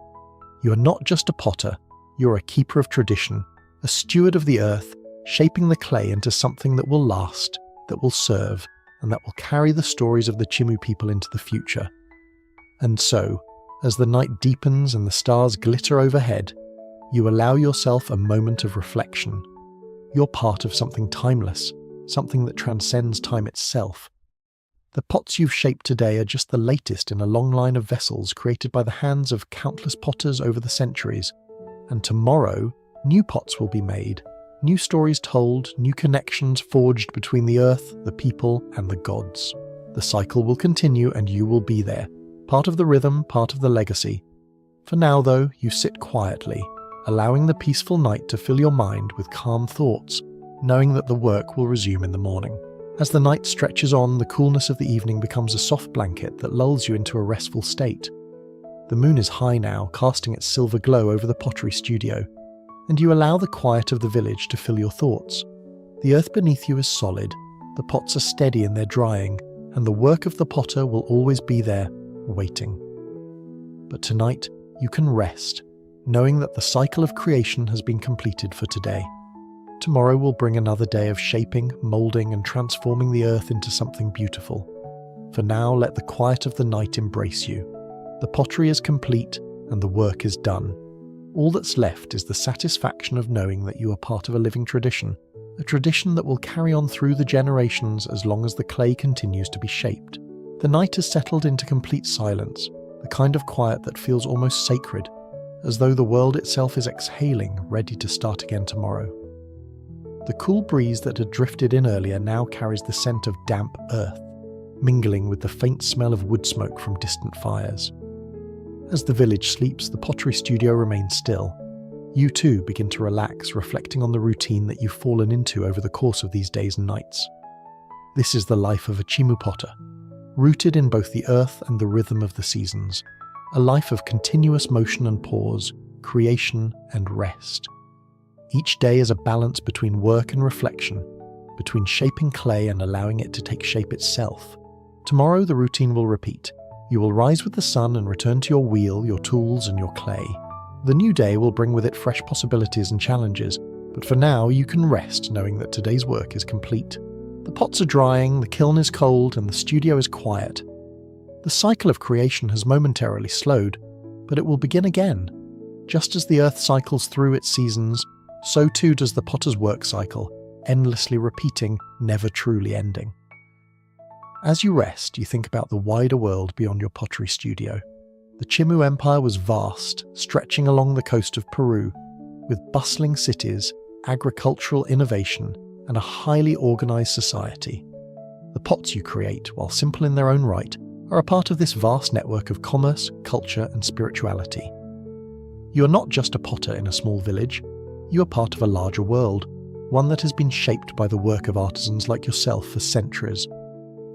You are not just a potter, you're a keeper of tradition, a steward of the earth, shaping the clay into something that will last, that will serve, and that will carry the stories of the Chimu people into the future. And so, as the night deepens and the stars glitter overhead, you allow yourself a moment of reflection. You're part of something timeless, something that transcends time itself. The pots you've shaped today are just the latest in a long line of vessels created by the hands of countless potters over the centuries. And tomorrow, new pots will be made, new stories told, new connections forged between the earth, the people, and the gods. The cycle will continue and you will be there, part of the rhythm, part of the legacy. For now, though, you sit quietly, allowing the peaceful night to fill your mind with calm thoughts, knowing that the work will resume in the morning. As the night stretches on, the coolness of the evening becomes a soft blanket that lulls you into a restful state. The moon is high now, casting its silver glow over the pottery studio, and you allow the quiet of the village to fill your thoughts. The earth beneath you is solid, the pots are steady in their drying, and the work of the potter will always be there, waiting. But tonight, you can rest, knowing that the cycle of creation has been completed for today. Tomorrow will bring another day of shaping, moulding, and transforming the earth into something beautiful. For now, let the quiet of the night embrace you. The pottery is complete, and the work is done. All that's left is the satisfaction of knowing that you are part of a living tradition, a tradition that will carry on through the generations as long as the clay continues to be shaped. The night has settled into complete silence, the kind of quiet that feels almost sacred, as though the world itself is exhaling, ready to start again tomorrow. The cool breeze that had drifted in earlier now carries the scent of damp earth, mingling with the faint smell of wood smoke from distant fires. As the village sleeps, the pottery studio remains still. You too begin to relax, reflecting on the routine that you've fallen into over the course of these days and nights. This is the life of a Chimu potter, rooted in both the earth and the rhythm of the seasons, a life of continuous motion and pause, creation and rest. Each day is a balance between work and reflection, between shaping clay and allowing it to take shape itself. Tomorrow the routine will repeat. You will rise with the sun and return to your wheel, your tools and your clay. The new day will bring with it fresh possibilities and challenges, but for now you can rest knowing that today's work is complete. The pots are drying, the kiln is cold, and the studio is quiet. The cycle of creation has momentarily slowed, but it will begin again. Just as the earth cycles through its seasons, so too does the potter's work cycle, endlessly repeating, never truly ending. As you rest, you think about the wider world beyond your pottery studio. The Chimu Empire was vast, stretching along the coast of Peru, with bustling cities, agricultural innovation, and a highly organized society. The pots you create, while simple in their own right, are a part of this vast network of commerce, culture, and spirituality. You are not just a potter in a small village, you are part of a larger world, one that has been shaped by the work of artisans like yourself for centuries.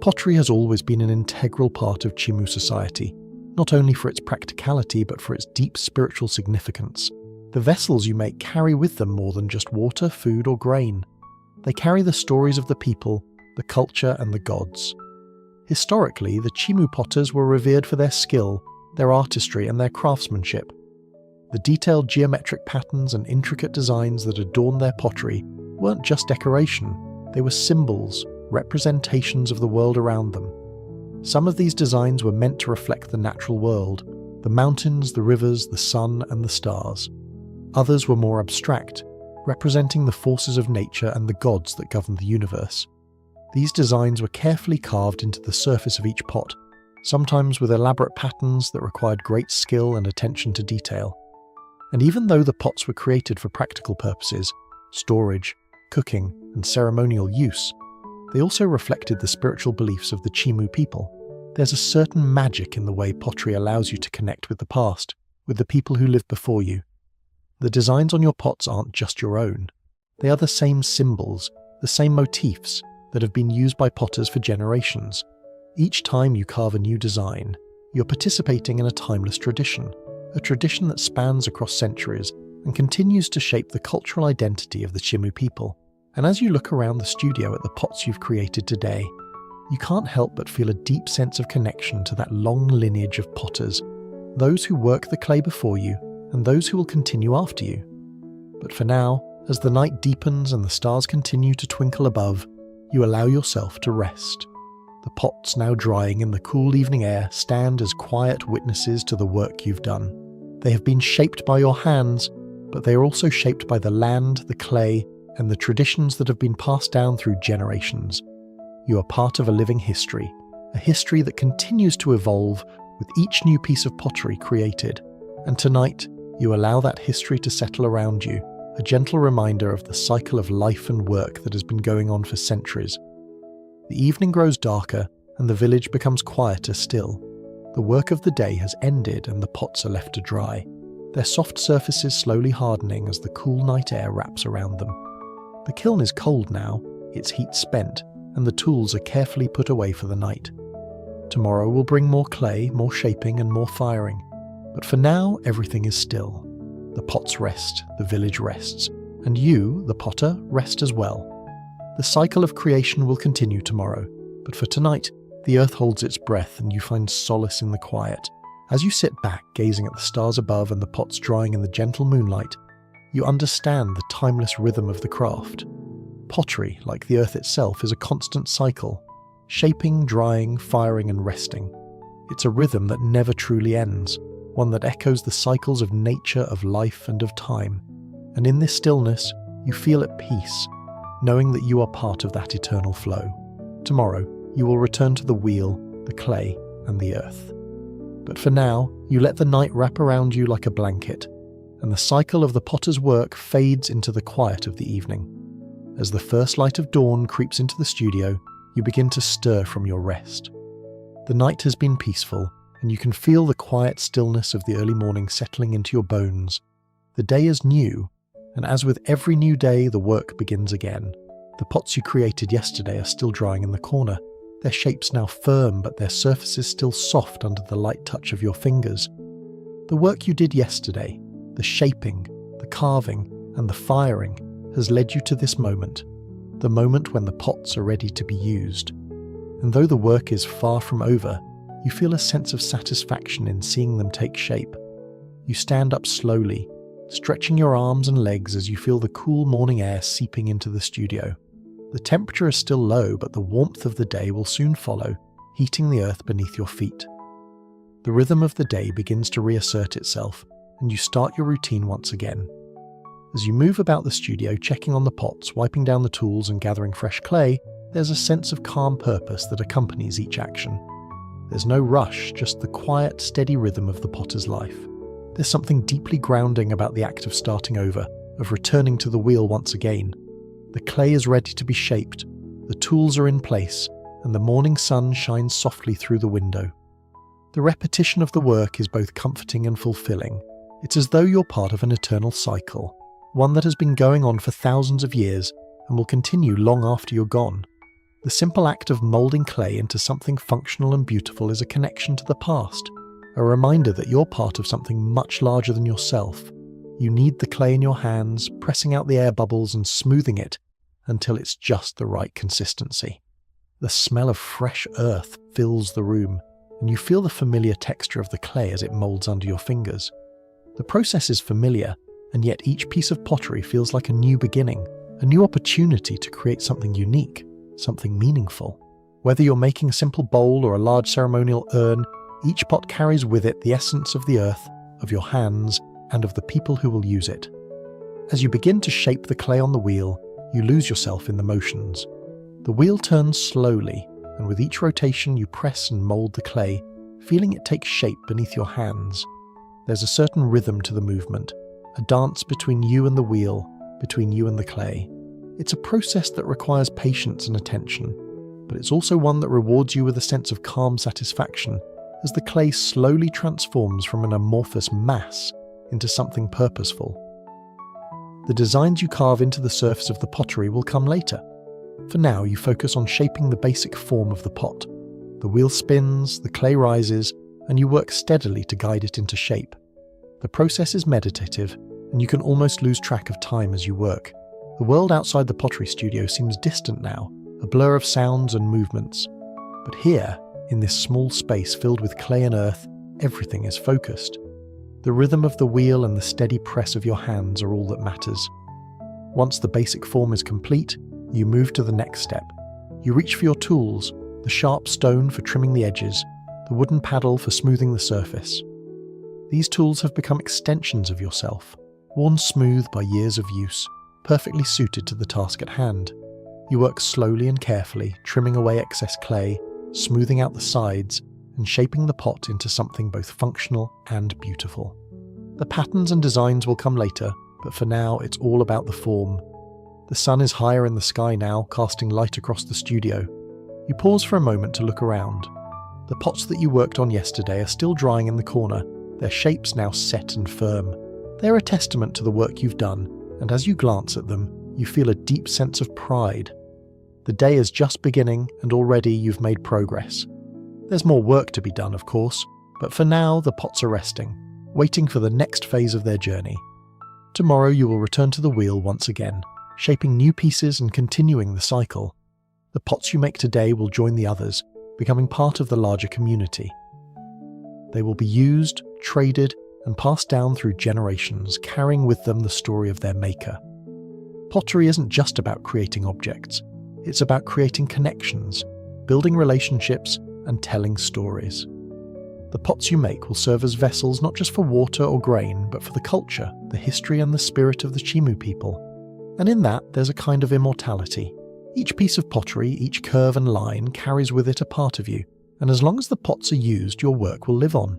Pottery has always been an integral part of Chimu society, not only for its practicality but for its deep spiritual significance. The vessels you make carry with them more than just water, food, or grain. They carry the stories of the people, the culture, and the gods. Historically, the Chimu potters were revered for their skill, their artistry, and their craftsmanship. The detailed geometric patterns and intricate designs that adorned their pottery weren't just decoration, they were symbols, representations of the world around them. Some of these designs were meant to reflect the natural world, the mountains, the rivers, the sun, and the stars. Others were more abstract, representing the forces of nature and the gods that governed the universe. These designs were carefully carved into the surface of each pot, sometimes with elaborate patterns that required great skill and attention to detail. And even though the pots were created for practical purposes, storage, cooking, and ceremonial use, they also reflected the spiritual beliefs of the Chimu people. There's a certain magic in the way pottery allows you to connect with the past, with the people who lived before you. The designs on your pots aren't just your own. They are the same symbols, the same motifs that have been used by potters for generations. Each time you carve a new design, you're participating in a timeless tradition, a tradition that spans across centuries and continues to shape the cultural identity of the Chimu people. And as you look around the studio at the pots you've created today, you can't help but feel a deep sense of connection to that long lineage of potters, those who work the clay before you and those who will continue after you. But for now, as the night deepens and the stars continue to twinkle above, you allow yourself to rest. The pots, now drying in the cool evening air, stand as quiet witnesses to the work you've done. They have been shaped by your hands, but they are also shaped by the land, the clay, and the traditions that have been passed down through generations. You are part of a living history, a history that continues to evolve with each new piece of pottery created. And tonight, you allow that history to settle around you, a gentle reminder of the cycle of life and work that has been going on for centuries. The evening grows darker and the village becomes quieter still. The work of the day has ended and the pots are left to dry, their soft surfaces slowly hardening as the cool night air wraps around them. The kiln is cold now, its heat spent, and the tools are carefully put away for the night. Tomorrow will bring more clay, more shaping and more firing. But for now, everything is still. The pots rest, the village rests, and you, the potter, rest as well. The cycle of creation will continue tomorrow, but for tonight, the earth holds its breath and you find solace in the quiet. As you sit back, gazing at the stars above and the pots drying in the gentle moonlight, you understand the timeless rhythm of the craft. Pottery, like the earth itself, is a constant cycle, shaping, drying, firing and resting. It's a rhythm that never truly ends, one that echoes the cycles of nature, of life and of time. And in this stillness, you feel at peace, knowing that you are part of that eternal flow. Tomorrow, you will return to the wheel, the clay and the earth. But for now, you let the night wrap around you like a blanket, and the cycle of the potter's work fades into the quiet of the evening. As the first light of dawn creeps into the studio, you begin to stir from your rest. The night has been peaceful, and you can feel the quiet stillness of the early morning settling into your bones. The day is new, and as with every new day, the work begins again. The pots you created yesterday are still drying in the corner, their shapes now firm but their surfaces still soft under the light touch of your fingers. The work you did yesterday, the shaping, the carving, and the firing, has led you to this moment, the moment when the pots are ready to be used. And though the work is far from over, you feel a sense of satisfaction in seeing them take shape. You stand up slowly, stretching your arms and legs as you feel the cool morning air seeping into the studio. The temperature is still low, but the warmth of the day will soon follow, heating the earth beneath your feet. The rhythm of the day begins to reassert itself, and you start your routine once again. As you move about the studio, checking on the pots, wiping down the tools and gathering fresh clay, there's a sense of calm purpose that accompanies each action. There's no rush, just the quiet, steady rhythm of the potter's life. There's something deeply grounding about the act of starting over, of returning to the wheel once again. The clay is ready to be shaped, the tools are in place, and the morning sun shines softly through the window. The repetition of the work is both comforting and fulfilling. It's as though you're part of an eternal cycle, one that has been going on for thousands of years and will continue long after you're gone. The simple act of moulding clay into something functional and beautiful is a connection to the past, a reminder that you're part of something much larger than yourself. You knead the clay in your hands, pressing out the air bubbles and smoothing it until it's just the right consistency. The smell of fresh earth fills the room, and you feel the familiar texture of the clay as it moulds under your fingers. The process is familiar, and yet each piece of pottery feels like a new beginning, a new opportunity to create something unique, something meaningful. Whether you're making a simple bowl or a large ceremonial urn, each pot carries with it the essence of the earth, of your hands, and of the people who will use it. As you begin to shape the clay on the wheel, you lose yourself in the motions. The wheel turns slowly, and with each rotation you press and mould the clay, feeling it take shape beneath your hands. There's a certain rhythm to the movement, a dance between you and the wheel, between you and the clay. It's a process that requires patience and attention, but it's also one that rewards you with a sense of calm satisfaction as the clay slowly transforms from an amorphous mass into something purposeful. The The designs you carve into the surface of the pottery will come later. For now, you focus on shaping the basic form of the pot. The wheel spins, the clay rises, and you work steadily to guide it into shape. The process is meditative, and you can almost lose track of time as you work. The world outside the pottery studio seems distant now, a blur of sounds and movements. But here, in this small space filled with clay and earth, everything is focused. The rhythm of the wheel and the steady press of your hands are all that matters. Once the basic form is complete, you move to the next step. You reach for your tools, the sharp stone for trimming the edges, the wooden paddle for smoothing the surface. These tools have become extensions of yourself, worn smooth by years of use, perfectly suited to the task at hand. You work slowly and carefully, trimming away excess clay, smoothing out the sides, and shaping the pot into something both functional and beautiful. The patterns and designs will come later, but for now it's all about the form. The sun is higher in the sky now, casting light across the studio. You pause for a moment to look around. The pots that you worked on yesterday are still drying in the corner, their shapes now set and firm. They're a testament to the work you've done, and as you glance at them, you feel a deep sense of pride. The day is just beginning, and already you've made progress. There's more work to be done, of course, but for now the pots are resting, waiting for the next phase of their journey. Tomorrow you will return to the wheel once again, shaping new pieces and continuing the cycle. The pots you make today will join the others, becoming part of the larger community. They will be used, traded, and passed down through generations, carrying with them the story of their maker. Pottery isn't just about creating objects. It's about creating connections, building relationships, and telling stories. The pots you make will serve as vessels not just for water or grain, but for the culture, the history, and the spirit of the Chimu people. And in that, there's a kind of immortality. Each piece of pottery, each curve and line carries with it a part of you, and as long as the pots are used, your work will live on.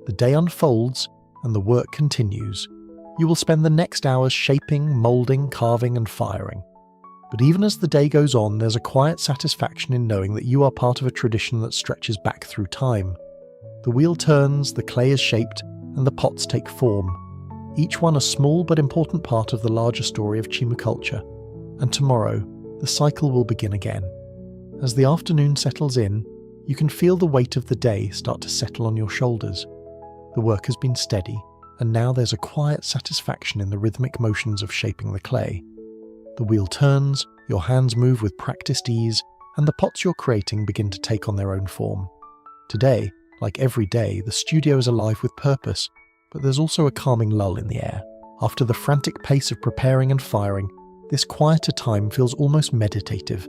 The day unfolds, and the work continues. You will spend the next hours shaping, moulding, carving, and firing. But even as the day goes on, there's a quiet satisfaction in knowing that you are part of a tradition that stretches back through time. The wheel turns, the clay is shaped, and the pots take form. Each one a small but important part of the larger story of Chimu culture. And tomorrow, the cycle will begin again. As the afternoon settles in, you can feel the weight of the day start to settle on your shoulders. The work has been steady, and now there's a quiet satisfaction in the rhythmic motions of shaping the clay. The wheel turns, your hands move with practiced ease, and the pots you're creating begin to take on their own form. Today, like every day, the studio is alive with purpose, but there's also a calming lull in the air. After the frantic pace of preparing and firing, this quieter time feels almost meditative.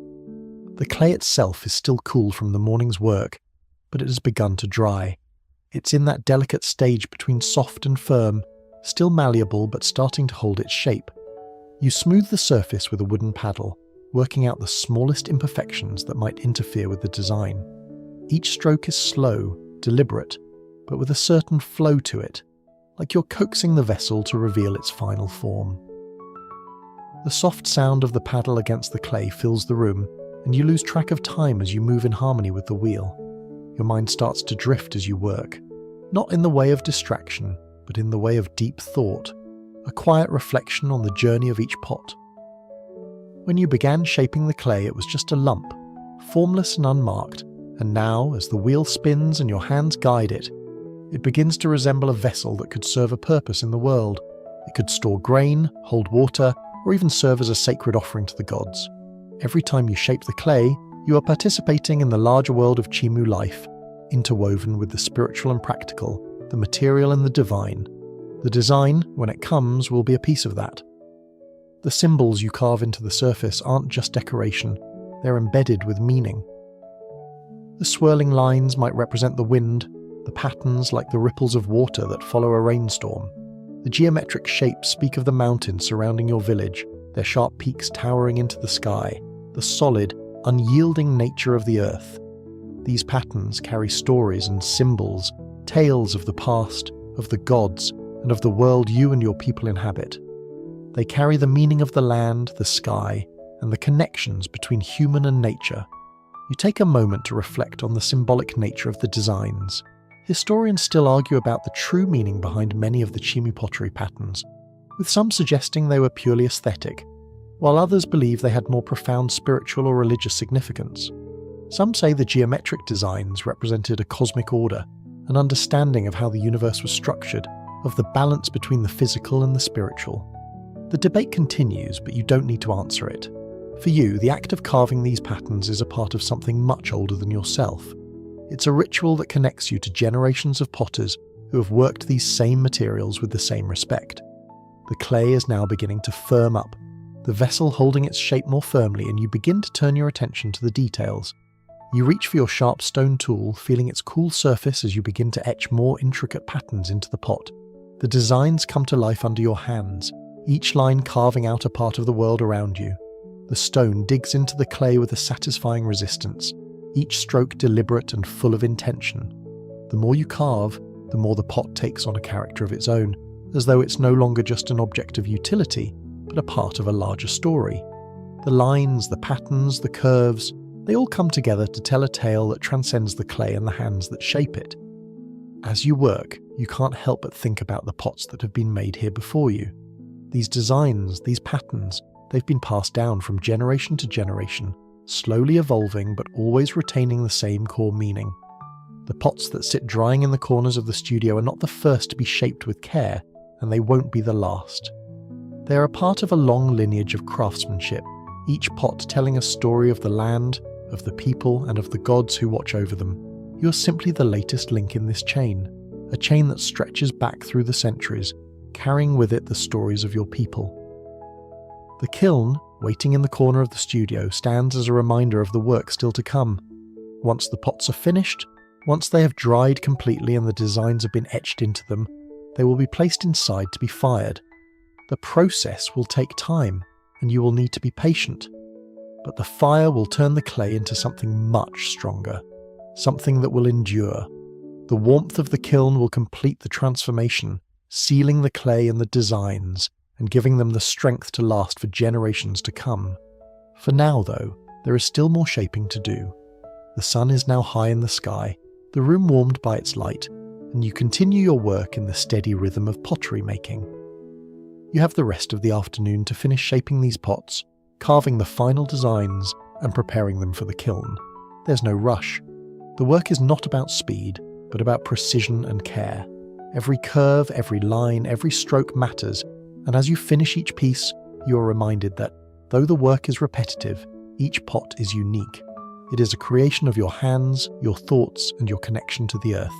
The clay itself is still cool from the morning's work, but it has begun to dry. It's in that delicate stage between soft and firm, still malleable but starting to hold its shape. You smooth the surface with a wooden paddle, working out the smallest imperfections that might interfere with the design. Each stroke is slow, deliberate, but with a certain flow to it, like you're coaxing the vessel to reveal its final form. The soft sound of the paddle against the clay fills the room, and you lose track of time as you move in harmony with the wheel. Your mind starts to drift as you work, not in the way of distraction, but in the way of deep thought, a quiet reflection on the journey of each pot. When you began shaping the clay, it was just a lump, formless and unmarked, and now, as the wheel spins and your hands guide it, it begins to resemble a vessel that could serve a purpose in the world. It could store grain, hold water, or even serve as a sacred offering to the gods. Every time you shape the clay, you are participating in the larger world of Chimu life, interwoven with the spiritual and practical, the material and the divine. The design, when it comes, will be a piece of that. The symbols you carve into the surface aren't just decoration, they're embedded with meaning. The swirling lines might represent the wind, the patterns like the ripples of water that follow a rainstorm. The geometric shapes speak of the mountains surrounding your village, their sharp peaks towering into the sky, the solid, unyielding nature of the earth. These patterns carry stories and symbols, tales of the past, of the gods, and of the world you and your people inhabit. They carry the meaning of the land, the sky, and the connections between human and nature. You take a moment to reflect on the symbolic nature of the designs. Historians still argue about the true meaning behind many of the Chimu pottery patterns. with some suggesting they were purely aesthetic, while others believe they had more profound spiritual or religious significance. Some say the geometric designs represented a cosmic order, an understanding of how the universe was structured, of the balance between the physical and the spiritual. The debate continues, but you don't need to answer it. For you, the act of carving these patterns is a part of something much older than yourself. It's a ritual that connects you to generations of potters who have worked these same materials with the same respect. The clay is now beginning to firm up, the vessel holding its shape more firmly, and you begin to turn your attention to the details. You reach for your sharp stone tool, feeling its cool surface as you begin to etch more intricate patterns into the pot. The designs come to life under your hands, each line carving out a part of the world around you. The stone digs into the clay with a satisfying resistance, each stroke deliberate and full of intention. The more you carve, the more the pot takes on a character of its own, as though it's no longer just an object of utility, but a part of a larger story. The lines, the patterns, the curves, they all come together to tell a tale that transcends the clay and the hands that shape it. As you work, you can't help but think about the pots that have been made here before you. These designs, these patterns, they've been passed down from generation to generation, slowly evolving but always retaining the same core meaning. The pots that sit drying in the corners of the studio are not the first to be shaped with care, and they won't be the last. They are a part of a long lineage of craftsmanship, each pot telling a story of the land, of the people, and of the gods who watch over them. You are simply the latest link in this chain, a chain that stretches back through the centuries, carrying with it the stories of your people. The kiln, waiting in the corner of the studio, stands as a reminder of the work still to come. Once the pots are finished, once they have dried completely and the designs have been etched into them, they will be placed inside to be fired. The process will take time, and you will need to be patient. But the fire will turn the clay into something much stronger, something that will endure. The warmth of the kiln will complete the transformation, sealing the clay and the designs, and giving them the strength to last for generations to come. For now, though, there is still more shaping to do. The sun is now high in the sky, the room warmed by its light, and you continue your work in the steady rhythm of pottery making. You have the rest of the afternoon to finish shaping these pots, carving the final designs, and preparing them for the kiln. There's no rush. The work is not about speed, but about precision and care. Every curve, every line, every stroke matters, and as you finish each piece, you are reminded that, though the work is repetitive, each pot is unique. It is a creation of your hands, your thoughts, and your connection to the earth.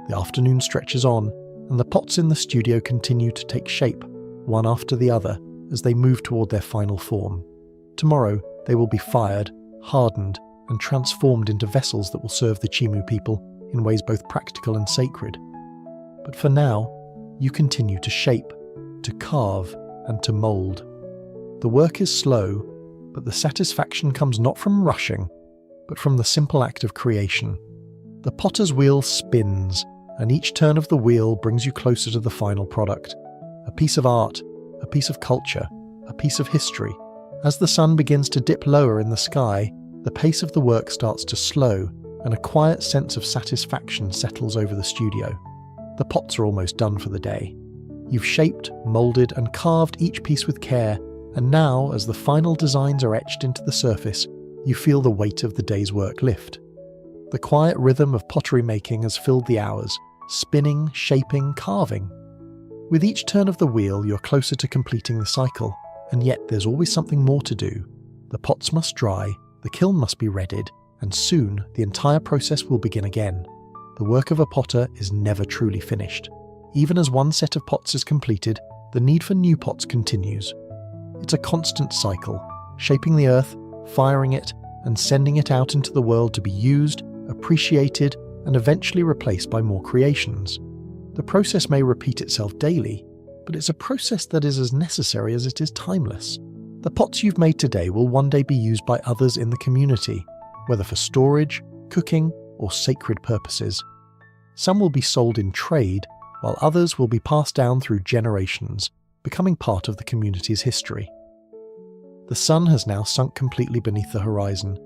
The afternoon stretches on, and the pots in the studio continue to take shape, one after the other, as they move toward their final form. Tomorrow, they will be fired, hardened, and transformed into vessels that will serve the Chimu people in ways both practical and sacred. But for now, you continue to shape, to carve, and to mould. The work is slow, but the satisfaction comes not from rushing, but from the simple act of creation. The potter's wheel spins, and each turn of the wheel brings you closer to the final product. A piece of art, a piece of culture, a piece of history. As the sun begins to dip lower in the sky, the pace of the work starts to slow, and a quiet sense of satisfaction settles over the studio. The pots are almost done for the day. You've shaped, moulded, and carved each piece with care, and now, as the final designs are etched into the surface, you feel the weight of the day's work lift. The quiet rhythm of pottery making has filled the hours, spinning, shaping, carving. With each turn of the wheel, you're closer to completing the cycle, and yet there's always something more to do. The pots must dry, the kiln must be readied, and soon the entire process will begin again. The work of a potter is never truly finished. Even as one set of pots is completed, the need for new pots continues. It's a constant cycle, shaping the earth, firing it, and sending it out into the world to be used, appreciated, and eventually replaced by more creations. The process may repeat itself daily, but it's a process that is as necessary as it is timeless. The pots you've made today will one day be used by others in the community, whether for storage, cooking, or sacred purposes. Some will be sold in trade, while others will be passed down through generations, becoming part of the community's history. The sun has now sunk completely beneath the horizon,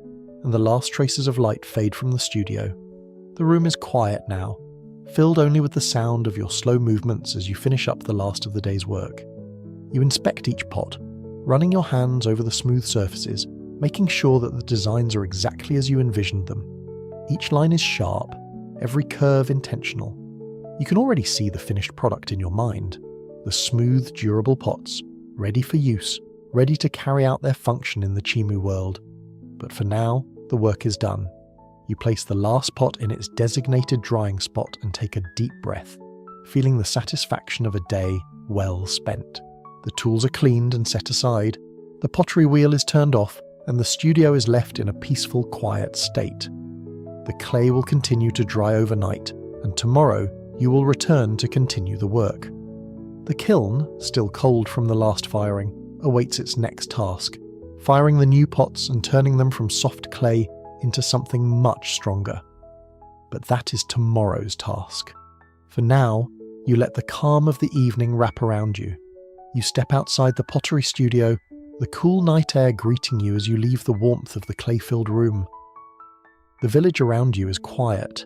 and the last traces of light fade from the studio. The room is quiet now, filled only with the sound of your slow movements as you finish up the last of the day's work. You inspect each pot, running your hands over the smooth surfaces, making sure that the designs are exactly as you envisioned them. Each line is sharp, every curve intentional. You can already see the finished product in your mind. The smooth, durable pots, ready for use, ready to carry out their function in the Chimu world. But for now, the work is done. You place the last pot in its designated drying spot and take a deep breath, feeling the satisfaction of a day well spent. The tools are cleaned and set aside, the pottery wheel is turned off, and the studio is left in a peaceful, quiet state. The clay will continue to dry overnight, and tomorrow you will return to continue the work. The kiln, still cold from the last firing, awaits its next task, firing the new pots and turning them from soft clay into something much stronger. But that is tomorrow's task. For now, you let the calm of the evening wrap around you. You step outside the pottery studio, the cool night air greeting you as you leave the warmth of the clay-filled room. The village around you is quiet,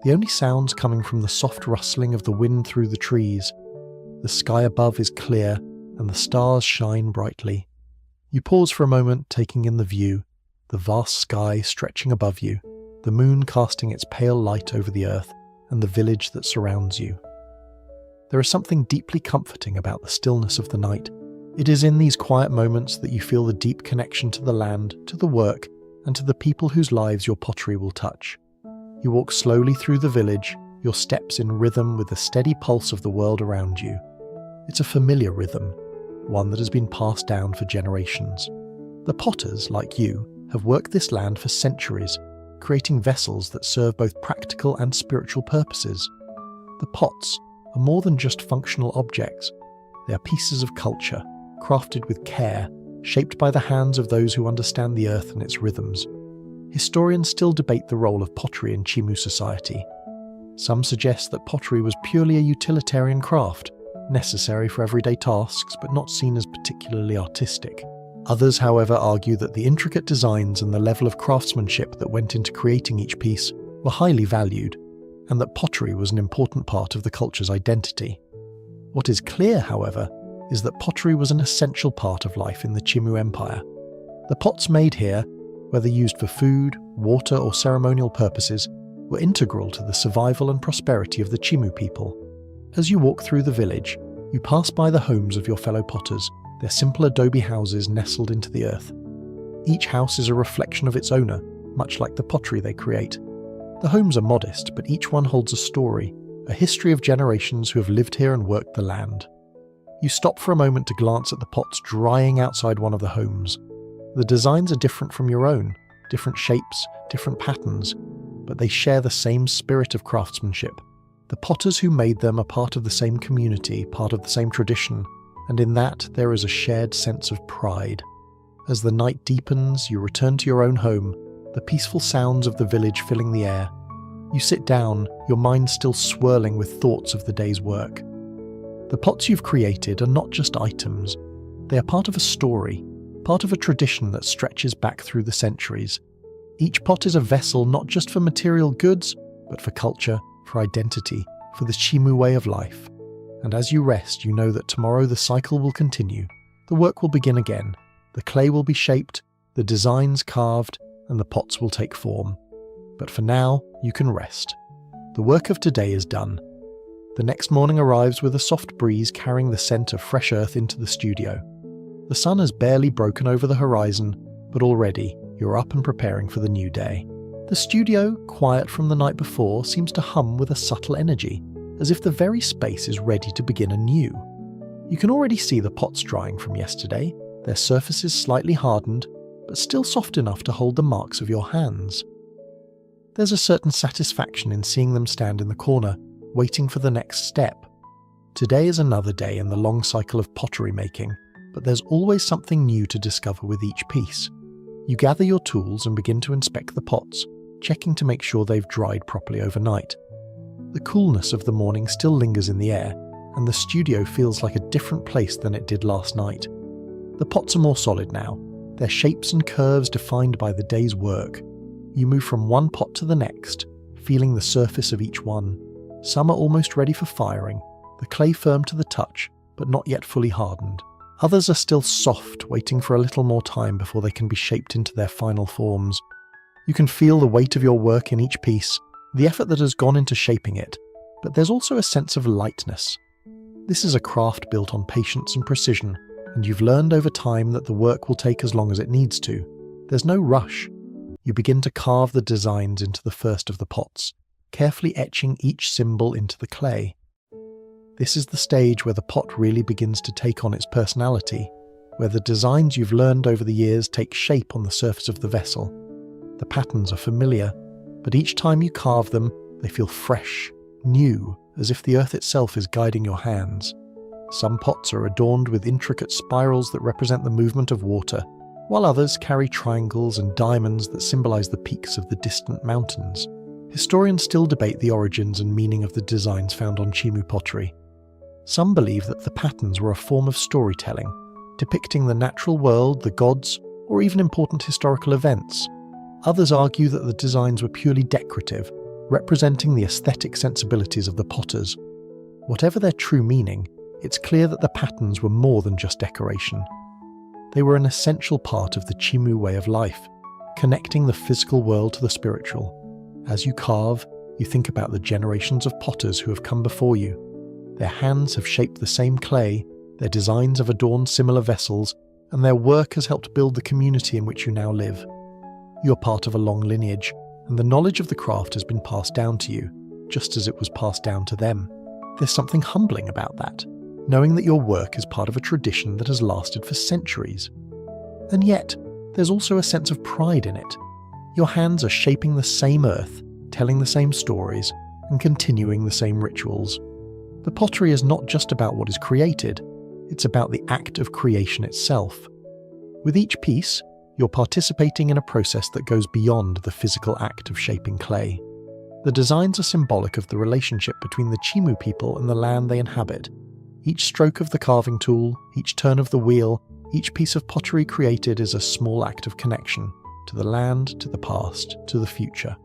the only sounds coming from the soft rustling of the wind through the trees. The sky above is clear, and the stars shine brightly. You pause for a moment, taking in the view, the vast sky stretching above you, the moon casting its pale light over the earth, and the village that surrounds you. There is something deeply comforting about the stillness of the night. It is in these quiet moments that you feel the deep connection to the land, to the work, and to the people whose lives your pottery will touch. You walk slowly through the village, your steps in rhythm with the steady pulse of the world around you. It's a familiar rhythm, one that has been passed down for generations. The potters, like you, have worked this land for centuries, creating vessels that serve both practical and spiritual purposes. The pots are more than just functional objects. They are pieces of culture, crafted with care, shaped by the hands of those who understand the earth and its rhythms. Historians still debate the role of pottery in Chimu society. Some suggest that pottery was purely a utilitarian craft, necessary for everyday tasks but not seen as particularly artistic. Others, however, argue that the intricate designs and the level of craftsmanship that went into creating each piece were highly valued, and that pottery was an important part of the culture's identity. What is clear, however, is that pottery was an essential part of life in the Chimu Empire. The pots made here, whether used for food, water, or ceremonial purposes, were integral to the survival and prosperity of the Chimu people. As you walk through the village, you pass by the homes of your fellow potters, their simple adobe houses nestled into the earth. Each house is a reflection of its owner, much like the pottery they create. The homes are modest, but each one holds a story, a history of generations who have lived here and worked the land. You stop for a moment to glance at the pots drying outside one of the homes. The designs are different from your own, different shapes, different patterns, but they share the same spirit of craftsmanship. The potters who made them are part of the same community, part of the same tradition, and in that there is a shared sense of pride. As the night deepens, you return to your own home, the peaceful sounds of the village filling the air. You sit down, your mind still swirling with thoughts of the day's work. The pots you've created are not just items. They are part of a story, part of a tradition that stretches back through the centuries. Each pot is a vessel not just for material goods, but for culture, for identity, for the Chimu way of life. And as you rest, you know that tomorrow the cycle will continue. The work will begin again. The clay will be shaped, the designs carved, and the pots will take form. But for now, you can rest. The work of today is done. The next morning arrives with a soft breeze carrying the scent of fresh earth into the studio. The sun has barely broken over the horizon, but already you're up and preparing for the new day. The studio, quiet from the night before, seems to hum with a subtle energy, as if the very space is ready to begin anew. You can already see the pots drying from yesterday, their surfaces slightly hardened, but still soft enough to hold the marks of your hands. There's a certain satisfaction in seeing them stand in the corner, waiting for the next step. Today is another day in the long cycle of pottery making, but there's always something new to discover with each piece. You gather your tools and begin to inspect the pots, checking to make sure they've dried properly overnight. The coolness of the morning still lingers in the air, and the studio feels like a different place than it did last night. The pots are more solid now, their shapes and curves defined by the day's work. You move from one pot to the next, feeling the surface of each one. Some are almost ready for firing, the clay firm to the touch, but not yet fully hardened. Others are still soft, waiting for a little more time before they can be shaped into their final forms. You can feel the weight of your work in each piece, the effort that has gone into shaping it, but there's also a sense of lightness. This is a craft built on patience and precision, and you've learned over time that the work will take as long as it needs to. There's no rush. You begin to carve the designs into the first of the pots, carefully etching each symbol into the clay. This is the stage where the pot really begins to take on its personality, where the designs you've learned over the years take shape on the surface of the vessel. The patterns are familiar, but each time you carve them, they feel fresh, new, as if the earth itself is guiding your hands. Some pots are adorned with intricate spirals that represent the movement of water, while others carry triangles and diamonds that symbolize the peaks of the distant mountains. Historians still debate the origins and meaning of the designs found on Chimu pottery. Some believe that the patterns were a form of storytelling, depicting the natural world, the gods, or even important historical events. Others argue that the designs were purely decorative, representing the aesthetic sensibilities of the potters. Whatever their true meaning, it's clear that the patterns were more than just decoration. They were an essential part of the Chimu way of life, connecting the physical world to the spiritual. As you carve, you think about the generations of potters who have come before you. Their hands have shaped the same clay, their designs have adorned similar vessels, and their work has helped build the community in which you now live. You're part of a long lineage, and the knowledge of the craft has been passed down to you, just as it was passed down to them. There's something humbling about that, knowing that your work is part of a tradition that has lasted for centuries. And yet, there's also a sense of pride in it. Your hands are shaping the same earth, telling the same stories, and continuing the same rituals. The pottery is not just about what is created, it's about the act of creation itself. With each piece, you're participating in a process that goes beyond the physical act of shaping clay. The designs are symbolic of the relationship between the Chimu people and the land they inhabit. Each stroke of the carving tool, each turn of the wheel, each piece of pottery created is a small act of connection to the land, to the past, to the future.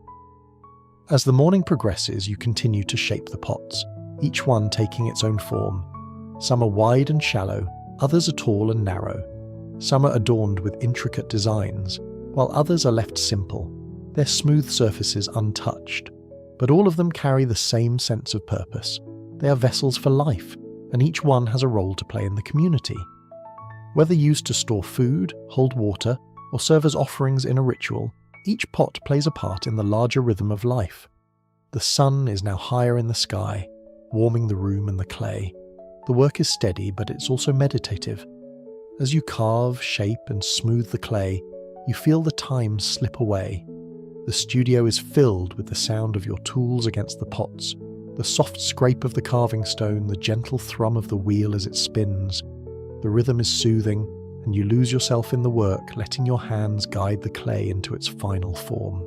As the morning progresses, you continue to shape the pots, each one taking its own form. Some are wide and shallow, others are tall and narrow. Some are adorned with intricate designs, while others are left simple, their smooth surfaces untouched. But all of them carry the same sense of purpose. They are vessels for life, and each one has a role to play in the community. Whether used to store food, hold water, or serve as offerings in a ritual, each pot plays a part in the larger rhythm of life. The sun is now higher in the sky, warming the room and the clay. The work is steady, but it's also meditative. As you carve, shape, and smooth the clay, you feel the time slip away. The studio is filled with the sound of your tools against the pots, the soft scrape of the carving stone, the gentle thrum of the wheel as it spins. The rhythm is soothing, and you lose yourself in the work, letting your hands guide the clay into its final form.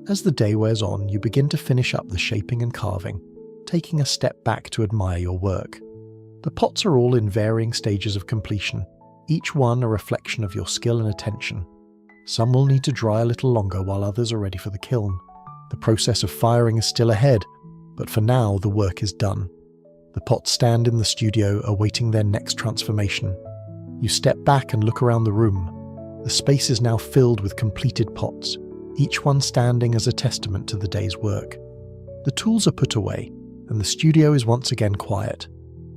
As the day wears on, you begin to finish up the shaping and carving, taking a step back to admire your work. The pots are all in varying stages of completion, each one a reflection of your skill and attention. Some will need to dry a little longer while others are ready for the kiln. The process of firing is still ahead, but for now the work is done. The pots stand in the studio awaiting their next transformation. You step back and look around the room. The space is now filled with completed pots, each one standing as a testament to the day's work. The tools are put away, and the studio is once again quiet.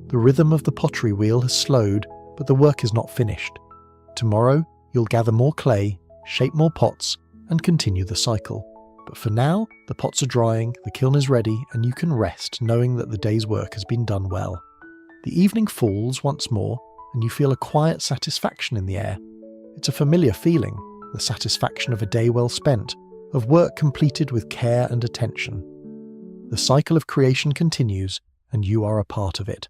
The rhythm of the pottery wheel has slowed, but the work is not finished. Tomorrow, you'll gather more clay, shape more pots, and continue the cycle. But for now, the pots are drying, the kiln is ready, and you can rest knowing that the day's work has been done well. The evening falls once more, and you feel a quiet satisfaction in the air. It's a familiar feeling, the satisfaction of a day well spent, of work completed with care and attention. The cycle of creation continues, and you are a part of it.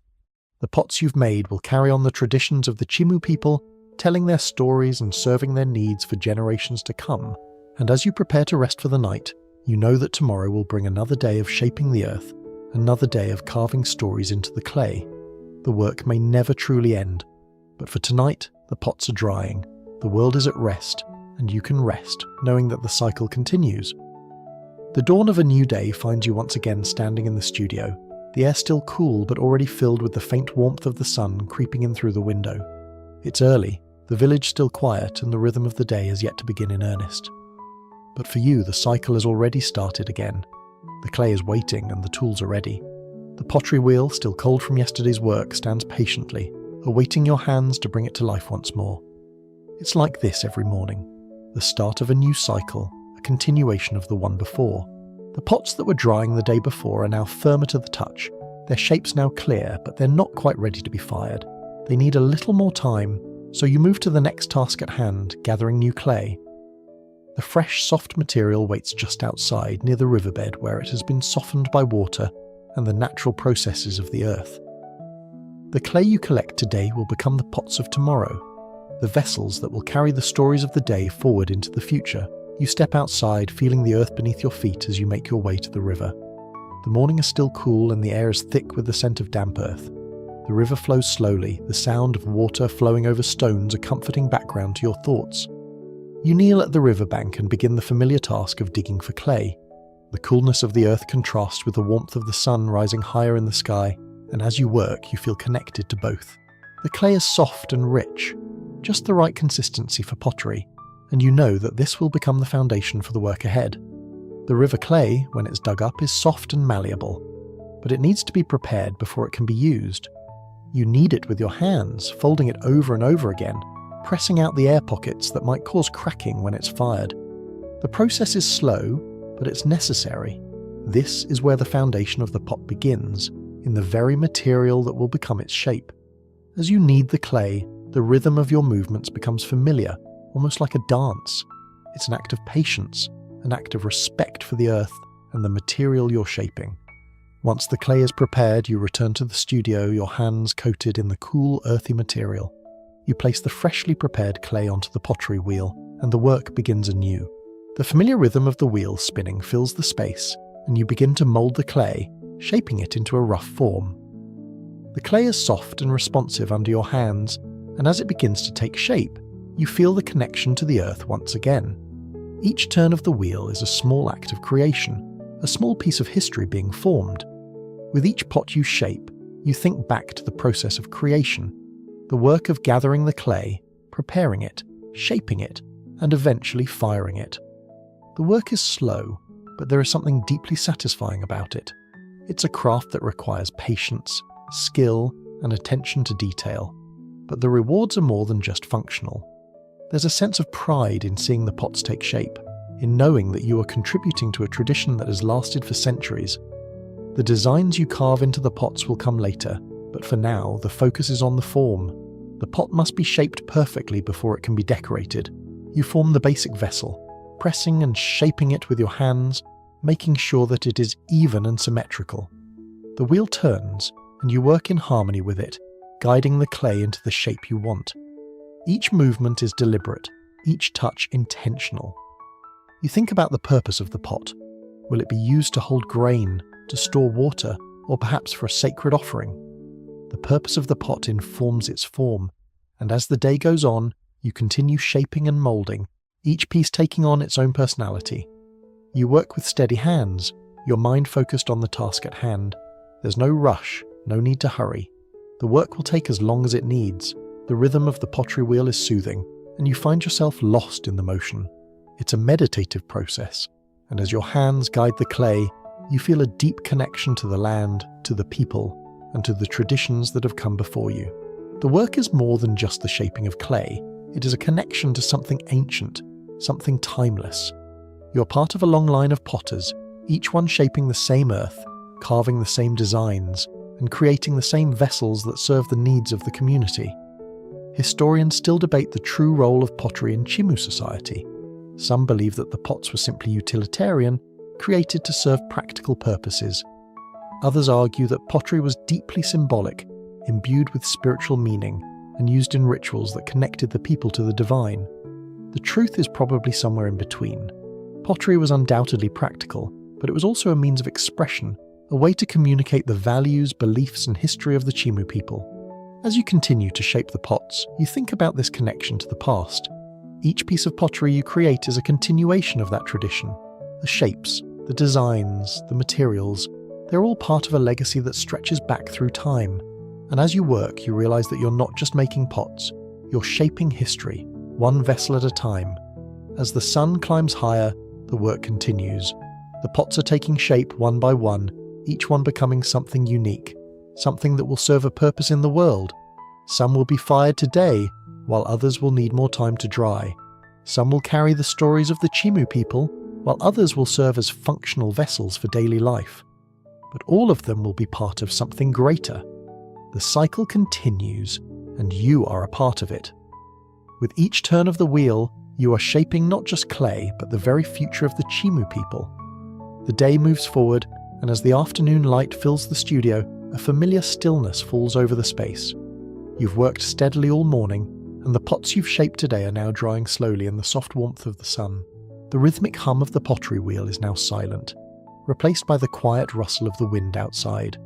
The pots you've made will carry on the traditions of the Chimu people, telling their stories and serving their needs for generations to come. And as you prepare to rest for the night, you know that tomorrow will bring another day of shaping the earth, another day of carving stories into the clay. The work may never truly end, but for tonight, the pots are drying, the world is at rest, and you can rest, knowing that the cycle continues. The dawn of a new day finds you once again standing in the studio, the air still cool but already filled with the faint warmth of the sun creeping in through the window. It's early, the village still quiet, and the rhythm of the day has yet to begin in earnest. But for you, the cycle has already started again. The clay is waiting and the tools are ready. The pottery wheel, still cold from yesterday's work, stands patiently, awaiting your hands to bring it to life once more. It's like this every morning, the start of a new cycle, a continuation of the one before. The pots that were drying the day before are now firmer to the touch. Their shape's now clear, but they're not quite ready to be fired. They need a little more time, so you move to the next task at hand, gathering new clay. The fresh, soft material waits just outside, near the riverbed, where it has been softened by water and the natural processes of the earth. The clay you collect today will become the pots of tomorrow, the vessels that will carry the stories of the day forward into the future. You step outside, feeling the earth beneath your feet as you make your way to the river. The morning is still cool and the air is thick with the scent of damp earth. The river flows slowly, the sound of water flowing over stones a comforting background to your thoughts. You kneel at the riverbank and begin the familiar task of digging for clay. The coolness of the earth contrasts with the warmth of the sun rising higher in the sky, and as you work, you feel connected to both. The clay is soft and rich, just the right consistency for pottery, and you know that this will become the foundation for the work ahead. The river clay, when it's dug up, is soft and malleable, but it needs to be prepared before it can be used. You knead it with your hands, folding it over and over again, pressing out the air pockets that might cause cracking when it's fired. The process is slow, but it's necessary. This is where the foundation of the pot begins, in the very material that will become its shape. As you knead the clay, the rhythm of your movements becomes familiar, almost like a dance. It's an act of patience, an act of respect for the earth and the material you're shaping. Once the clay is prepared, you return to the studio, your hands coated in the cool, earthy material. You place the freshly prepared clay onto the pottery wheel, and the work begins anew. The familiar rhythm of the wheel spinning fills the space, and you begin to mould the clay, shaping it into a rough form. The clay is soft and responsive under your hands, and as it begins to take shape, you feel the connection to the earth once again. Each turn of the wheel is a small act of creation, a small piece of history being formed. With each pot you shape, you think back to the process of creation, the work of gathering the clay, preparing it, shaping it, and eventually firing it. The work is slow, but there is something deeply satisfying about it. It's a craft that requires patience, skill, and attention to detail. But the rewards are more than just functional. There's a sense of pride in seeing the pots take shape, in knowing that you are contributing to a tradition that has lasted for centuries. The designs you carve into the pots will come later, but for now, the focus is on the form. The pot must be shaped perfectly before it can be decorated. You form the basic vessel, pressing and shaping it with your hands, making sure that it is even and symmetrical. The wheel turns, and you work in harmony with it, guiding the clay into the shape you want. Each movement is deliberate, each touch intentional. You think about the purpose of the pot. Will it be used to hold grain, to store water, or perhaps for a sacred offering? The purpose of the pot informs its form, and as the day goes on, you continue shaping and moulding, each piece taking on its own personality. You work with steady hands, your mind focused on the task at hand. There's no rush, no need to hurry. The work will take as long as it needs. The rhythm of the pottery wheel is soothing, and you find yourself lost in the motion. It's a meditative process, and as your hands guide the clay, you feel a deep connection to the land, to the people, and to the traditions that have come before you. The work is more than just the shaping of clay. It is a connection to something ancient, something timeless. You're part of a long line of potters, each one shaping the same earth, carving the same designs, and creating the same vessels that serve the needs of the community. Historians still debate the true role of pottery in Chimu society. Some believe that the pots were simply utilitarian, created to serve practical purposes. Others argue that pottery was deeply symbolic, imbued with spiritual meaning, and used in rituals that connected the people to the divine. The truth is probably somewhere in between. Pottery was undoubtedly practical, but it was also a means of expression, a way to communicate the values, beliefs, and history of the Chimu people. As you continue to shape the pots, you think about this connection to the past. Each piece of pottery you create is a continuation of that tradition. The shapes, the designs, the materials, They're all part of a legacy that stretches back through time. And as you work, you realize that you're not just making pots, you're shaping history, one vessel at a time. As the sun climbs higher, the work continues. The pots are taking shape one by one, each one becoming something unique, something that will serve a purpose in the world. Some will be fired today, while others will need more time to dry. Some will carry the stories of the Chimu people, while others will serve as functional vessels for daily life. But all of them will be part of something greater. The cycle continues, and you are a part of it. With each turn of the wheel, you are shaping not just clay, but the very future of the Chimu people. The day moves forward, and as the afternoon light fills the studio, a familiar stillness falls over the space. You've worked steadily all morning, and the pots you've shaped today are now drying slowly in the soft warmth of the sun. The rhythmic hum of the pottery wheel is now silent, replaced by the quiet rustle of the wind outside.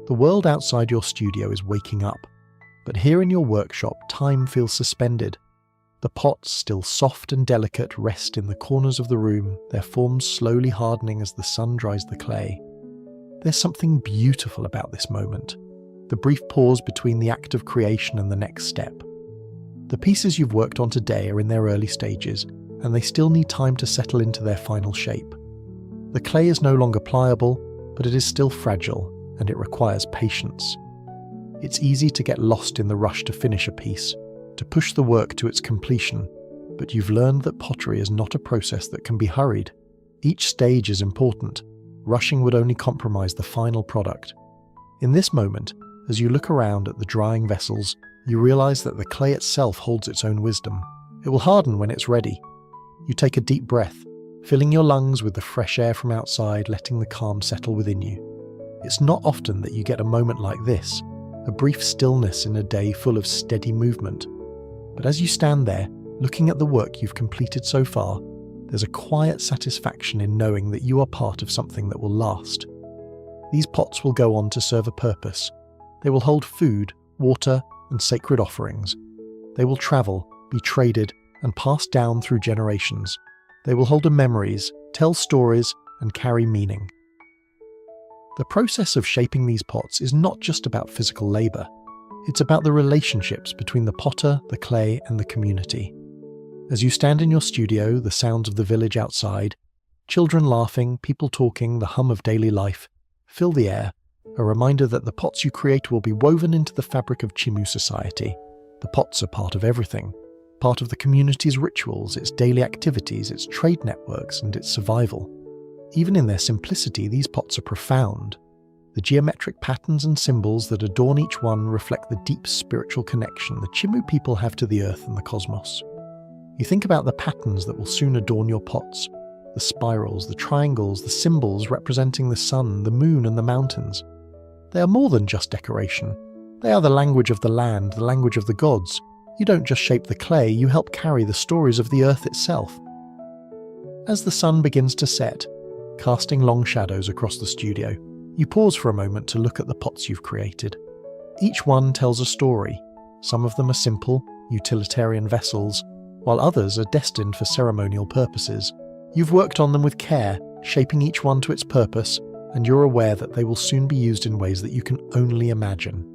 The world outside your studio is waking up, but here in your workshop, time feels suspended. The pots, still soft and delicate, rest in the corners of the room, their forms slowly hardening as the sun dries the clay. There's something beautiful about this moment, the brief pause between the act of creation and the next step. The pieces you've worked on today are in their early stages, and they still need time to settle into their final shape. The clay is no longer pliable, but it is still fragile, and it requires patience. It's easy to get lost in the rush to finish a piece, to push the work to its completion, but you've learned that pottery is not a process that can be hurried. Each stage is important. Rushing would only compromise the final product. In this moment, as you look around at the drying vessels, you realize that the clay itself holds its own wisdom. It will harden when it's ready. You take a deep breath, filling your lungs with the fresh air from outside, letting the calm settle within you. It's not often that you get a moment like this, a brief stillness in a day full of steady movement. But as you stand there, looking at the work you've completed so far, there's a quiet satisfaction in knowing that you are part of something that will last. These pots will go on to serve a purpose. They will hold food, water, and sacred offerings. They will travel, be traded, and passed down through generations. They will hold memories, tell stories, and carry meaning. The process of shaping these pots is not just about physical labor. It's about the relationships between the potter, the clay, and the community. As you stand in your studio, the sounds of the village outside, children laughing, people talking, the hum of daily life, fill the air, a reminder that the pots you create will be woven into the fabric of Chimu society. The pots are part of everything, part of the community's rituals, its daily activities, its trade networks, and its survival. Even in their simplicity, these pots are profound. The geometric patterns and symbols that adorn each one reflect the deep spiritual connection the Chimu people have to the earth and the cosmos. You think about the patterns that will soon adorn your pots, the spirals, the triangles, the symbols representing the sun, the moon, and the mountains. They are more than just decoration. They are the language of the land, the language of the gods. You don't just shape the clay, you help carry the stories of the earth itself. As the sun begins to set, casting long shadows across the studio, you pause for a moment to look at the pots you've created. Each one tells a story. Some of them are simple, utilitarian vessels, while others are destined for ceremonial purposes. You've worked on them with care, shaping each one to its purpose, and you're aware that they will soon be used in ways that you can only imagine.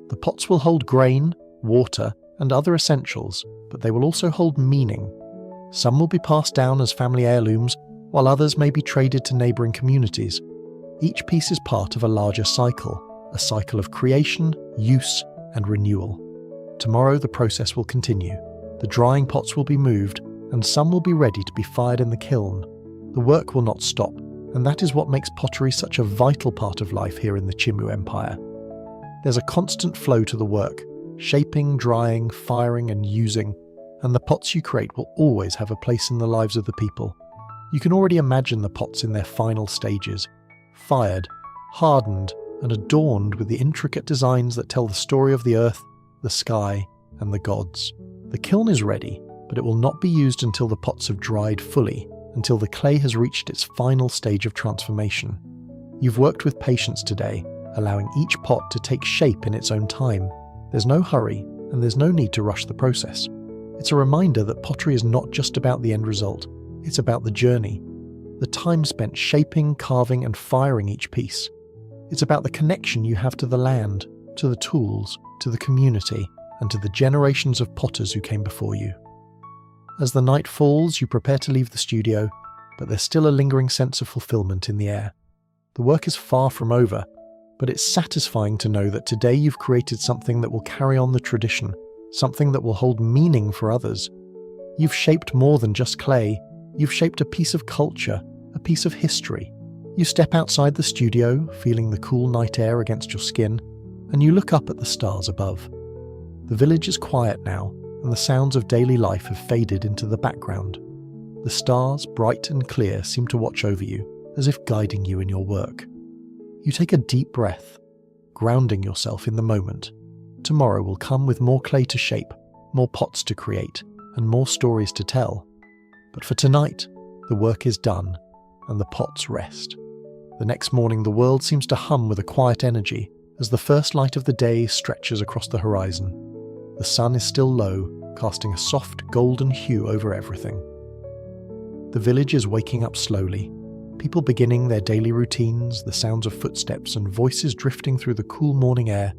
The pots will hold grain, water, and other essentials, but they will also hold meaning. Some will be passed down as family heirlooms, while others may be traded to neighbouring communities. Each piece is part of a larger cycle, a cycle of creation, use, and renewal. Tomorrow the process will continue. The drying pots will be moved, and some will be ready to be fired in the kiln. The work will not stop, and that is what makes pottery such a vital part of life here in the Chimu Empire. There's a constant flow to the work, shaping, drying, firing, and using, and the pots you create will always have a place in the lives of the people. You can already imagine the pots in their final stages, fired, hardened, and adorned with the intricate designs that tell the story of the earth, the sky, and the gods. The kiln is ready, but it will not be used until the pots have dried fully, until the clay has reached its final stage of transformation. You've worked with patience today, allowing each pot to take shape in its own time. There's no hurry, and there's no need to rush the process. It's a reminder that pottery is not just about the end result, it's about the journey, the time spent shaping, carving, and firing each piece. It's about the connection you have to the land, to the tools, to the community, and to the generations of potters who came before you. As the night falls, you prepare to leave the studio, but there's still a lingering sense of fulfillment in the air. The work is far from over, but it's satisfying to know that today you've created something that will carry on the tradition, something that will hold meaning for others. You've shaped more than just clay. You've shaped a piece of culture, a piece of history. You step outside the studio, feeling the cool night air against your skin, and you look up at the stars above. The village is quiet now, and the sounds of daily life have faded into the background. The stars, bright and clear, seem to watch over you, as if guiding you in your work. You take a deep breath, grounding yourself in the moment. Tomorrow will come with more clay to shape, more pots to create, and more stories to tell. But for tonight, the work is done, and the pots rest. The next morning, the world seems to hum with a quiet energy as the first light of the day stretches across the horizon. The sun is still low, casting a soft golden hue over everything. The village is waking up slowly, people beginning their daily routines, the sounds of footsteps and voices drifting through the cool morning air.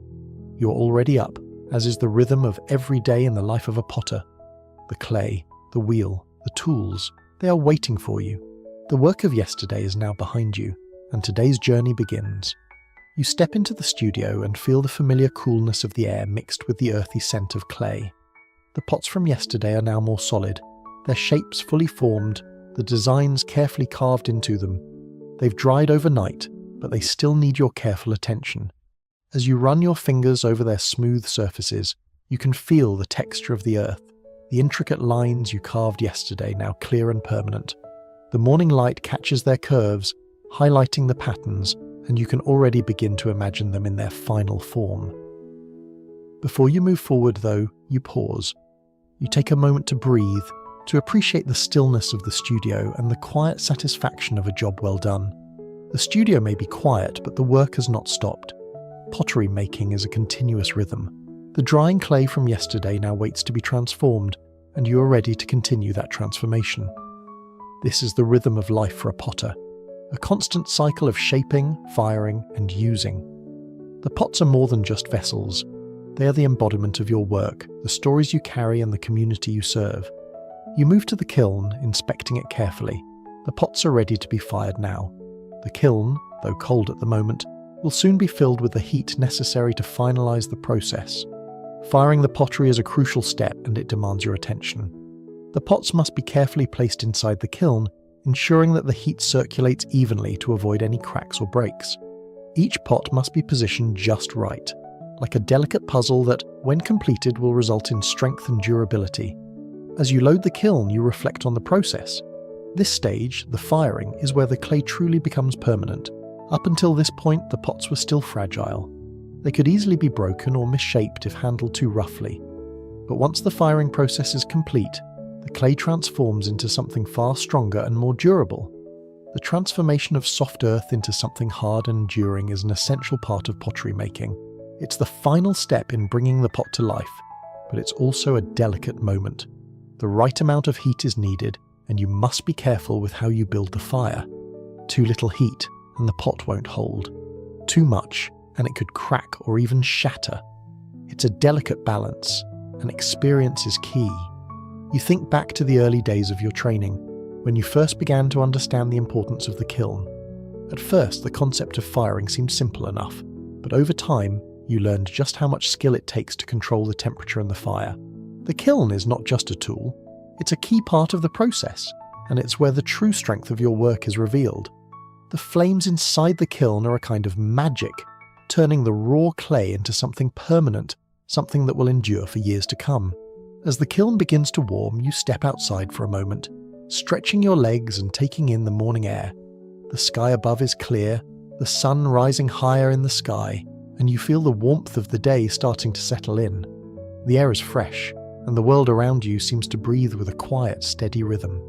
You're already up, as is the rhythm of every day in the life of a potter. The clay, the wheel, the tools, they are waiting for you. The work of yesterday is now behind you, and today's journey begins. You step into the studio and feel the familiar coolness of the air mixed with the earthy scent of clay. The pots from yesterday are now more solid, their shapes fully formed, the designs carefully carved into them. They've dried overnight, but they still need your careful attention. As you run your fingers over their smooth surfaces, you can feel the texture of the earth, the intricate lines you carved yesterday now clear and permanent. The morning light catches their curves, highlighting the patterns, and you can already begin to imagine them in their final form. Before you move forward, though, you pause. You take a moment to breathe, to appreciate the stillness of the studio and the quiet satisfaction of a job well done. The studio may be quiet, but the work has not stopped. Pottery making is a continuous rhythm. The drying clay from yesterday now waits to be transformed, and you are ready to continue that transformation. This is the rhythm of life for a potter, a constant cycle of shaping, firing, and using. The pots are more than just vessels. They are the embodiment of your work, the stories you carry and the community you serve. You move to the kiln, inspecting it carefully. The pots are ready to be fired now. The kiln, though cold at the moment, will soon be filled with the heat necessary to finalize the process. Firing the pottery is a crucial step, and it demands your attention. The pots must be carefully placed inside the kiln, ensuring that the heat circulates evenly to avoid any cracks or breaks. Each pot must be positioned just right, like a delicate puzzle that, when completed, will result in strength and durability. As you load the kiln, you reflect on the process. This stage, the firing, is where the clay truly becomes permanent. Up until this point, the pots were still fragile. They could easily be broken or misshaped if handled too roughly. But once the firing process is complete, the clay transforms into something far stronger and more durable. The transformation of soft earth into something hard and enduring is an essential part of pottery making. It's the final step in bringing the pot to life, but it's also a delicate moment. The right amount of heat is needed, and you must be careful with how you build the fire. Too little heat, and the pot won't hold. Too much, and it could crack or even shatter. It's a delicate balance, and experience is key. You think back to the early days of your training, when you first began to understand the importance of the kiln. At first, the concept of firing seemed simple enough, but over time, you learned just how much skill it takes to control the temperature and the fire. The kiln is not just a tool, it's a key part of the process, and it's where the true strength of your work is revealed. The flames inside the kiln are a kind of magic, turning the raw clay into something permanent, something that will endure for years to come. As the kiln begins to warm, you step outside for a moment, stretching your legs and taking in the morning air. The sky above is clear, the sun rising higher in the sky, and you feel the warmth of the day starting to settle in. The air is fresh, and the world around you seems to breathe with a quiet, steady rhythm.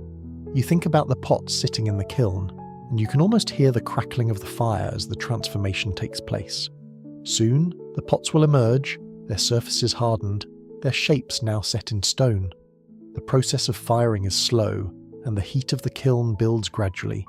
You think about the pots sitting in the kiln, and you can almost hear the crackling of the fire as the transformation takes place. Soon, the pots will emerge, their surfaces hardened, their shapes now set in stone. The process of firing is slow, and the heat of the kiln builds gradually.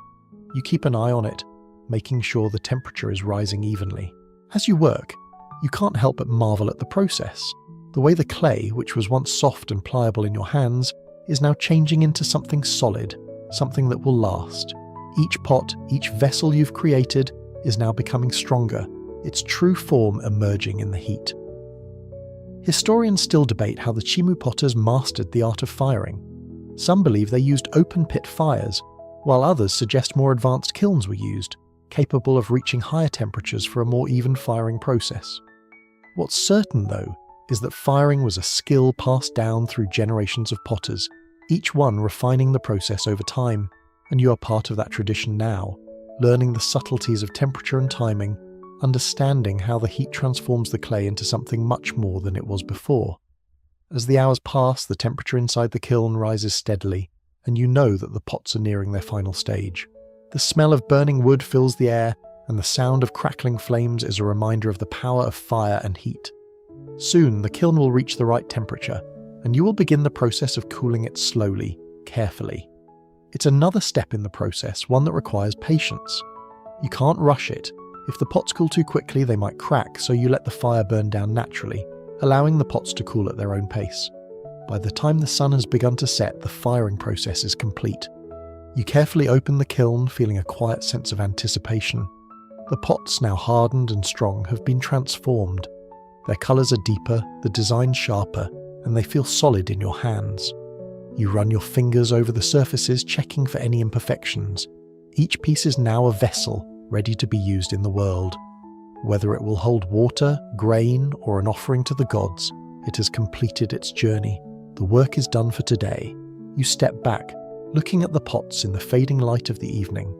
You keep an eye on it, making sure the temperature is rising evenly. As you work, you can't help but marvel at the process. The way the clay, which was once soft and pliable in your hands, is now changing into something solid, something that will last. Each pot, each vessel you've created, is now becoming stronger, its true form emerging in the heat. Historians still debate how the Chimu potters mastered the art of firing. Some believe they used open-pit fires, while others suggest more advanced kilns were used, capable of reaching higher temperatures for a more even firing process. What's certain, though, is that firing was a skill passed down through generations of potters, each one refining the process over time, and you are part of that tradition now, learning the subtleties of temperature and timing, understanding how the heat transforms the clay into something much more than it was before. As the hours pass, the temperature inside the kiln rises steadily, and you know that the pots are nearing their final stage. The smell of burning wood fills the air, and the sound of crackling flames is a reminder of the power of fire and heat. Soon, the kiln will reach the right temperature, and you will begin the process of cooling it slowly, carefully. It's another step in the process, one that requires patience. You can't rush it. If the pots cool too quickly, they might crack, so you let the fire burn down naturally, allowing the pots to cool at their own pace. By the time the sun has begun to set, the firing process is complete. You carefully open the kiln, feeling a quiet sense of anticipation. The pots, now hardened and strong, have been transformed. Their colours are deeper, the design sharper, and they feel solid in your hands. You run your fingers over the surfaces, checking for any imperfections. Each piece is now a vessel, ready to be used in the world. Whether it will hold water, grain, or an offering to the gods, it has completed its journey. The work is done for today. You step back, looking at the pots in the fading light of the evening.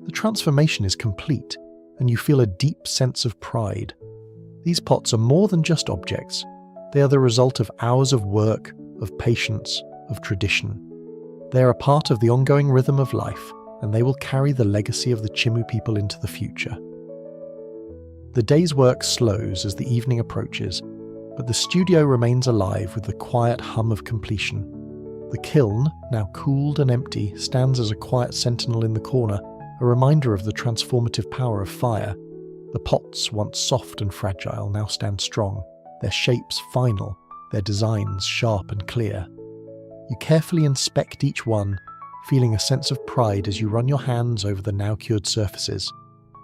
The transformation is complete, and you feel a deep sense of pride. These pots are more than just objects. They are the result of hours of work, of patience, of tradition. They are a part of the ongoing rhythm of life, and they will carry the legacy of the Chimu people into the future. The day's work slows as the evening approaches, but the studio remains alive with the quiet hum of completion. The kiln, now cooled and empty, stands as a quiet sentinel in the corner, a reminder of the transformative power of fire. The pots, once soft and fragile, now stand strong, their shapes final, their designs sharp and clear. You carefully inspect each one, feeling a sense of pride as you run your hands over the now cured surfaces.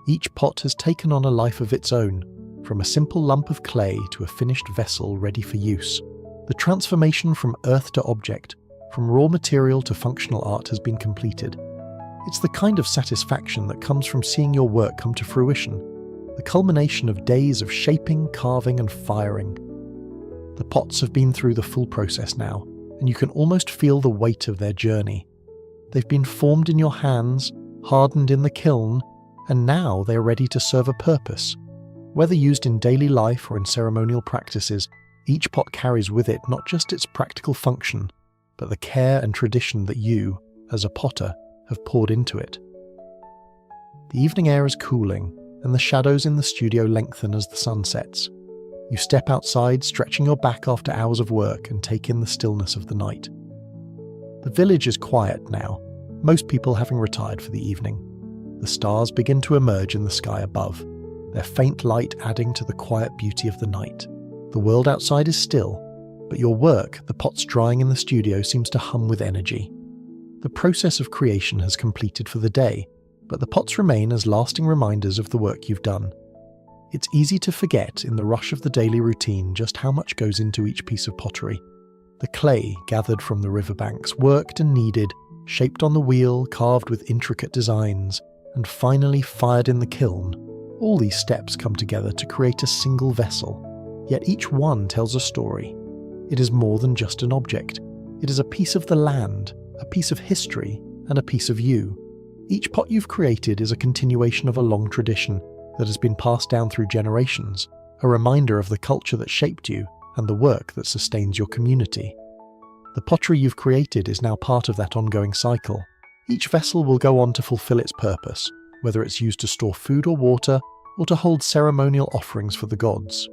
Each pot has taken on a life of its own, from a simple lump of clay to a finished vessel ready for use. The transformation from earth to object, from raw material to functional art has been completed. It's the kind of satisfaction that comes from seeing your work come to fruition, the culmination of days of shaping, carving, and firing. The pots have been through the full process now, and you can almost feel the weight of their journey. They've been formed in your hands, hardened in the kiln, and now they are ready to serve a purpose. Whether used in daily life or in ceremonial practices, each pot carries with it not just its practical function, but the care and tradition that you, as a potter, have poured into it. The evening air is cooling, and the shadows in the studio lengthen as the sun sets. You step outside, stretching your back after hours of work, and take in the stillness of the night. The village is quiet now, most people having retired for the evening. The stars begin to emerge in the sky above, their faint light adding to the quiet beauty of the night. The world outside is still, but your work, the pots drying in the studio, seems to hum with energy. The process of creation has completed for the day, but the pots remain as lasting reminders of the work you've done. It's easy to forget in the rush of the daily routine just how much goes into each piece of pottery. The clay gathered from the riverbanks, worked and kneaded, shaped on the wheel, carved with intricate designs, and finally fired in the kiln. All these steps come together to create a single vessel, yet each one tells a story. It is more than just an object. It is a piece of the land, a piece of history, and a piece of you. Each pot you've created is a continuation of a long tradition that has been passed down through generations, a reminder of the culture that shaped you and the work that sustains your community. The pottery you've created is now part of that ongoing cycle. Each vessel will go on to fulfill its purpose, whether it's used to store food or water, or to hold ceremonial offerings for the gods.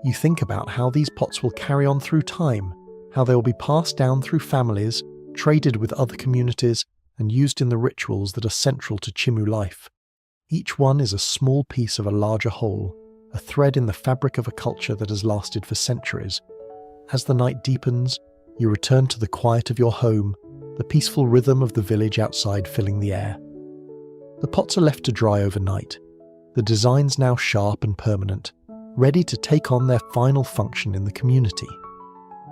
You think about how these pots will carry on through time, how they will be passed down through families, traded with other communities, and used in the rituals that are central to Chimu life. Each one is a small piece of a larger whole, a thread in the fabric of a culture that has lasted for centuries. As the night deepens, you return to the quiet of your home, the peaceful rhythm of the village outside filling the air. The pots are left to dry overnight, the designs now sharp and permanent, ready to take on their final function in the community.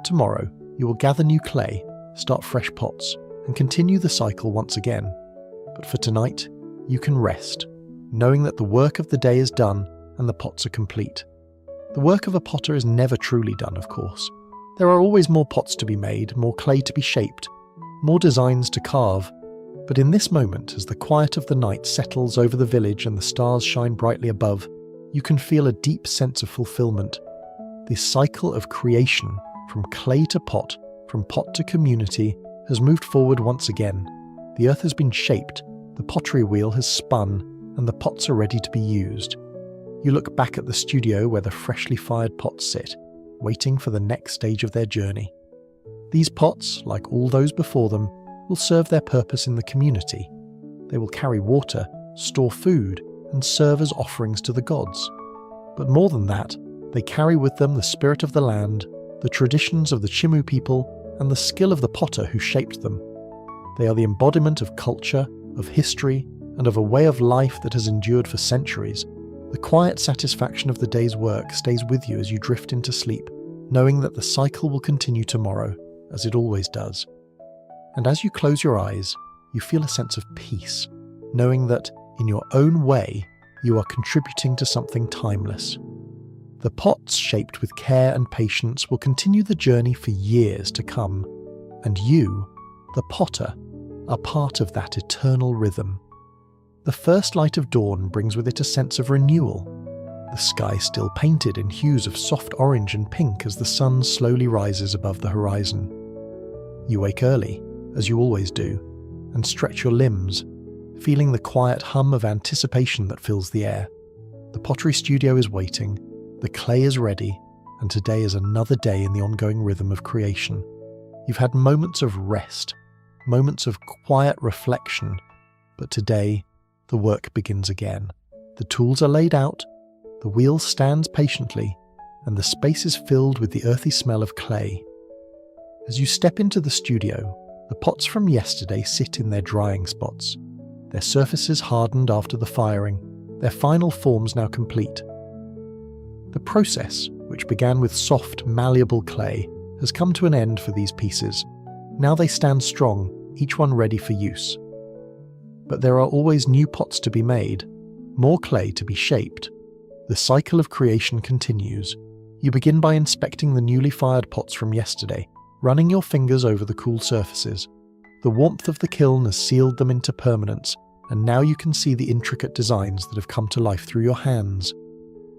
Tomorrow, you will gather new clay, start fresh pots, and continue the cycle once again. But for tonight, you can rest, knowing that the work of the day is done and the pots are complete. The work of a potter is never truly done, of course. There are always more pots to be made, more clay to be shaped, more designs to carve. But in this moment, as the quiet of the night settles over the village and the stars shine brightly above, you can feel a deep sense of fulfillment. This cycle of creation, from clay to pot, from pot to community, has moved forward once again. The earth has been shaped, the pottery wheel has spun, and the pots are ready to be used. You look back at the studio where the freshly fired pots sit, waiting for the next stage of their journey. These pots, like all those before them, will serve their purpose in the community. They will carry water, store food, and serve as offerings to the gods. But more than that, they carry with them the spirit of the land, the traditions of the Chimu people, and the skill of the potter who shaped them. They are the embodiment of culture, of history, and of a way of life that has endured for centuries. The quiet satisfaction of the day's work stays with you as you drift into sleep, knowing that the cycle will continue tomorrow, as it always does. And as you close your eyes, you feel a sense of peace, knowing that, in your own way, you are contributing to something timeless. The pots shaped with care and patience will continue the journey for years to come, and you, the potter, are part of that eternal rhythm. The first light of dawn brings with it a sense of renewal. The sky still painted in hues of soft orange and pink as the sun slowly rises above the horizon. You wake early, as you always do, and stretch your limbs, feeling the quiet hum of anticipation that fills the air. The pottery studio is waiting, the clay is ready, and today is another day in the ongoing rhythm of creation. You've had moments of rest, moments of quiet reflection, but today, the work begins again. The tools are laid out, the wheel stands patiently, and the space is filled with the earthy smell of clay. As you step into the studio, the pots from yesterday sit in their drying spots, their surfaces hardened after the firing, their final forms now complete. The process, which began with soft, malleable clay, has come to an end for these pieces. Now they stand strong, each one ready for use. But there are always new pots to be made, more clay to be shaped. The cycle of creation continues. You begin by inspecting the newly fired pots from yesterday, running your fingers over the cool surfaces. The warmth of the kiln has sealed them into permanence, and now you can see the intricate designs that have come to life through your hands.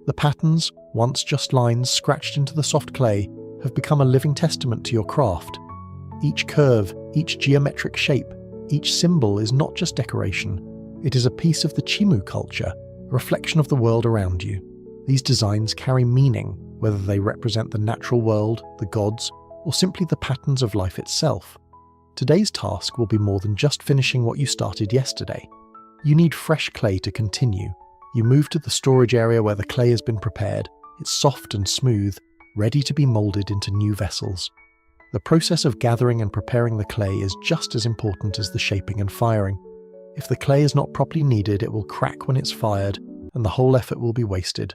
The patterns, once just lines scratched into the soft clay, have become a living testament to your craft. Each curve, each geometric shape, each symbol is not just decoration. It is a piece of the Chimu culture, a reflection of the world around you. These designs carry meaning, whether they represent the natural world, the gods, or simply the patterns of life itself. Today's task will be more than just finishing what you started yesterday. You need fresh clay to continue. You move to the storage area where the clay has been prepared. It's soft and smooth, ready to be molded into new vessels. The process of gathering and preparing the clay is just as important as the shaping and firing. If the clay is not properly kneaded, it will crack when it's fired, and the whole effort will be wasted.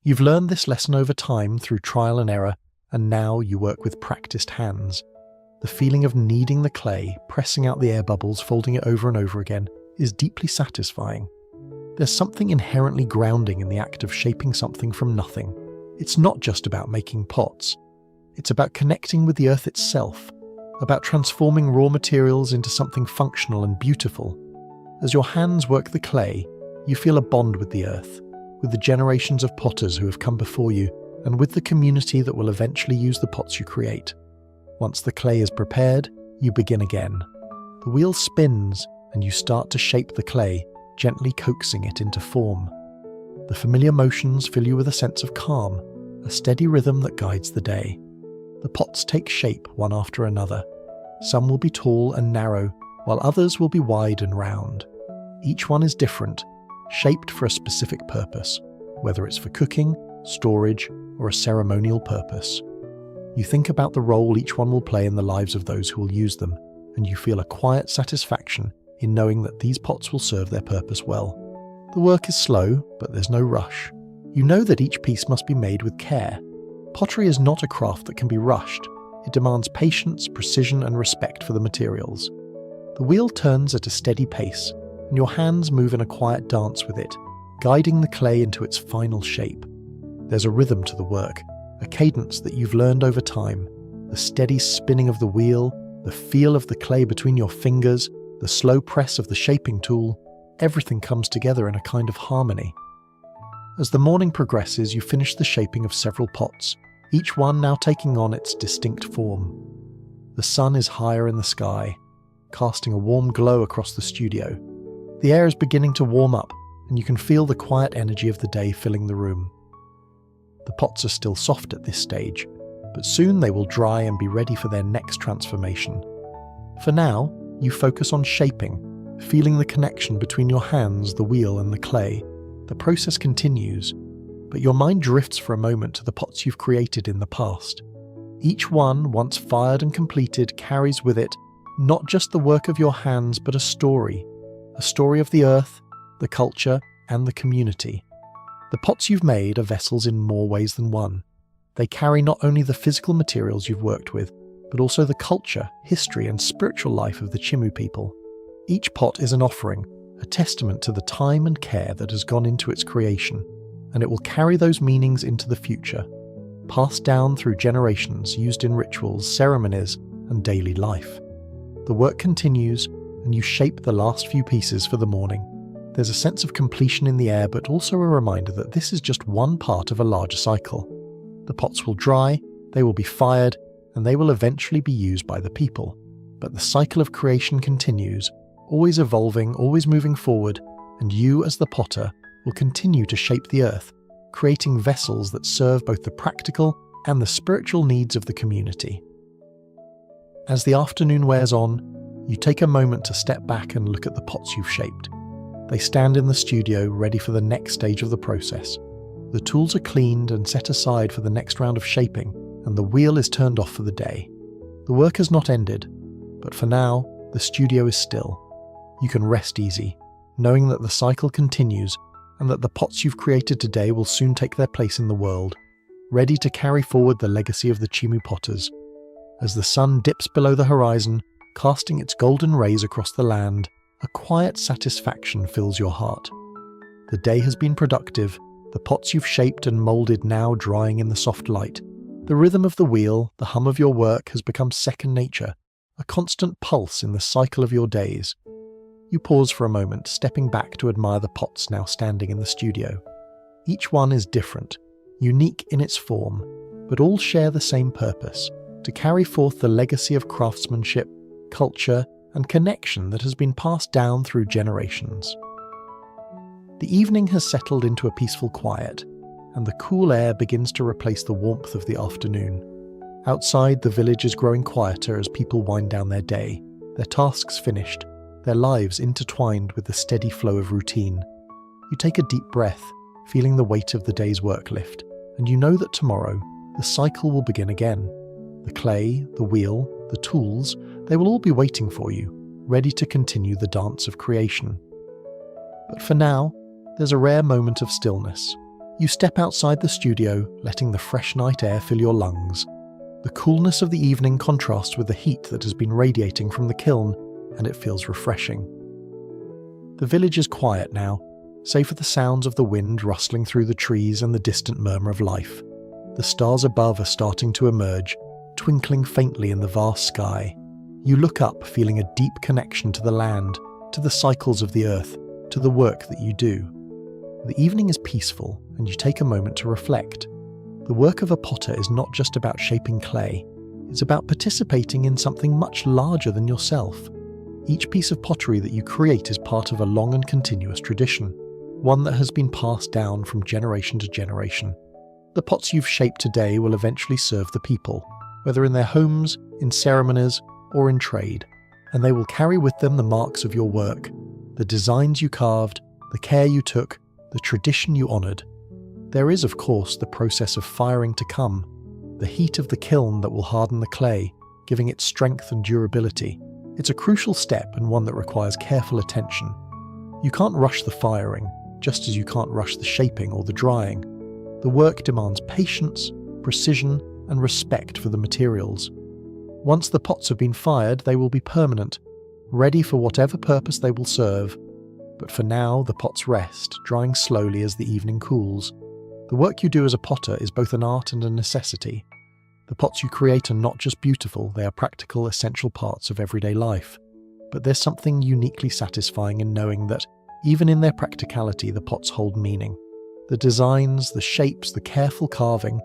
You've learned this lesson over time through trial and error, and now you work with practiced hands. The feeling of kneading the clay, pressing out the air bubbles, folding it over and over again, is deeply satisfying. There's something inherently grounding in the act of shaping something from nothing. It's not just about making pots. It's about connecting with the earth itself, about transforming raw materials into something functional and beautiful. As your hands work the clay, you feel a bond with the earth, with the generations of potters who have come before you, and with the community that will eventually use the pots you create. Once the clay is prepared, you begin again. The wheel spins, and you start to shape the clay, gently coaxing it into form. The familiar motions fill you with a sense of calm, a steady rhythm that guides the day. The pots take shape one after another. Some will be tall and narrow, while others will be wide and round. Each one is different, shaped for a specific purpose, whether it's for cooking, storage, or a ceremonial purpose. You think about the role each one will play in the lives of those who will use them, and you feel a quiet satisfaction in knowing that these pots will serve their purpose well. The work is slow, but there's no rush. You know that each piece must be made with care. Pottery is not a craft that can be rushed. It demands patience, precision, and respect for the materials. The wheel turns at a steady pace, and your hands move in a quiet dance with it, guiding the clay into its final shape. There's a rhythm to the work, a cadence that you've learned over time, the steady spinning of the wheel, the feel of the clay between your fingers, the slow press of the shaping tool. Everything comes together in a kind of harmony. As the morning progresses, you finish the shaping of several pots, each one now taking on its distinct form. The sun is higher in the sky, casting a warm glow across the studio. The air is beginning to warm up, and you can feel the quiet energy of the day filling the room. The pots are still soft at this stage, but soon they will dry and be ready for their next transformation. For now, you focus on shaping, feeling the connection between your hands, the wheel, and the clay. The process continues, but your mind drifts for a moment to the pots you've created in the past. Each one, once fired and completed, carries with it not just the work of your hands, but a story of the earth, the culture, and the community. The pots you've made are vessels in more ways than one. They carry not only the physical materials you've worked with, but also the culture, history, and spiritual life of the Chimu people. Each pot is an offering, a testament to the time and care that has gone into its creation, and it will carry those meanings into the future, passed down through generations, used in rituals, ceremonies, and daily life. The work continues, and you shape the last few pieces for the morning. There's a sense of completion in the air, but also a reminder that this is just one part of a larger cycle. The pots will dry, they will be fired, and they will eventually be used by the people. But the cycle of creation continues, always evolving, always moving forward, and you as the potter will continue to shape the earth, creating vessels that serve both the practical and the spiritual needs of the community. As the afternoon wears on, you take a moment to step back and look at the pots you've shaped. They stand in the studio, ready for the next stage of the process. The tools are cleaned and set aside for the next round of shaping, and the wheel is turned off for the day. The work has not ended, but for now, the studio is still. You can rest easy, knowing that the cycle continues and that the pots you've created today will soon take their place in the world, ready to carry forward the legacy of the Chimu potters. As the sun dips below the horizon, casting its golden rays across the land, a quiet satisfaction fills your heart. The day has been productive, the pots you've shaped and moulded now drying in the soft light. The rhythm of the wheel, the hum of your work has become second nature, a constant pulse in the cycle of your days. You pause for a moment, stepping back to admire the pots now standing in the studio. Each one is different, unique in its form, but all share the same purpose: to carry forth the legacy of craftsmanship, culture, and connection that has been passed down through generations. The evening has settled into a peaceful quiet, and the cool air begins to replace the warmth of the afternoon. Outside, the village is growing quieter as people wind down their day, their tasks finished, their lives intertwined with the steady flow of routine. You take a deep breath, feeling the weight of the day's work lift, and you know that tomorrow, the cycle will begin again. The clay, the wheel, the tools, they will all be waiting for you, ready to continue the dance of creation. But for now, there's a rare moment of stillness. You step outside the studio, letting the fresh night air fill your lungs. The coolness of the evening contrasts with the heat that has been radiating from the kiln, and it feels refreshing. The village is quiet now, save for the sounds of the wind rustling through the trees and the distant murmur of life. The stars above are starting to emerge, twinkling faintly in the vast sky. You look up, feeling a deep connection to the land, to the cycles of the earth, to the work that you do. The evening is peaceful, and you take a moment to reflect. The work of a potter is not just about shaping clay, it's about participating in something much larger than yourself. Each piece of pottery that you create is part of a long and continuous tradition, one that has been passed down from generation to generation. The pots you've shaped today will eventually serve the people, whether in their homes, in ceremonies, or in trade, and they will carry with them the marks of your work, the designs you carved, the the care you took, the tradition you honoured. There is, of course, the process of firing to come, the heat of the kiln that will harden the clay, giving it strength and durability. It's a crucial step and one that requires careful attention. You can't rush the firing, just as you can't rush the shaping or the drying. The work demands patience, precision, and respect for the materials. Once the pots have been fired, they will be permanent, ready for whatever purpose they will serve. But for now, the pots rest, drying slowly as the evening cools. The work you do as a potter is both an art and a necessity. The pots you create are not just beautiful, they are practical, essential parts of everyday life. But there's something uniquely satisfying in knowing that, even in their practicality, the pots hold meaning. The designs, the shapes, the careful carving,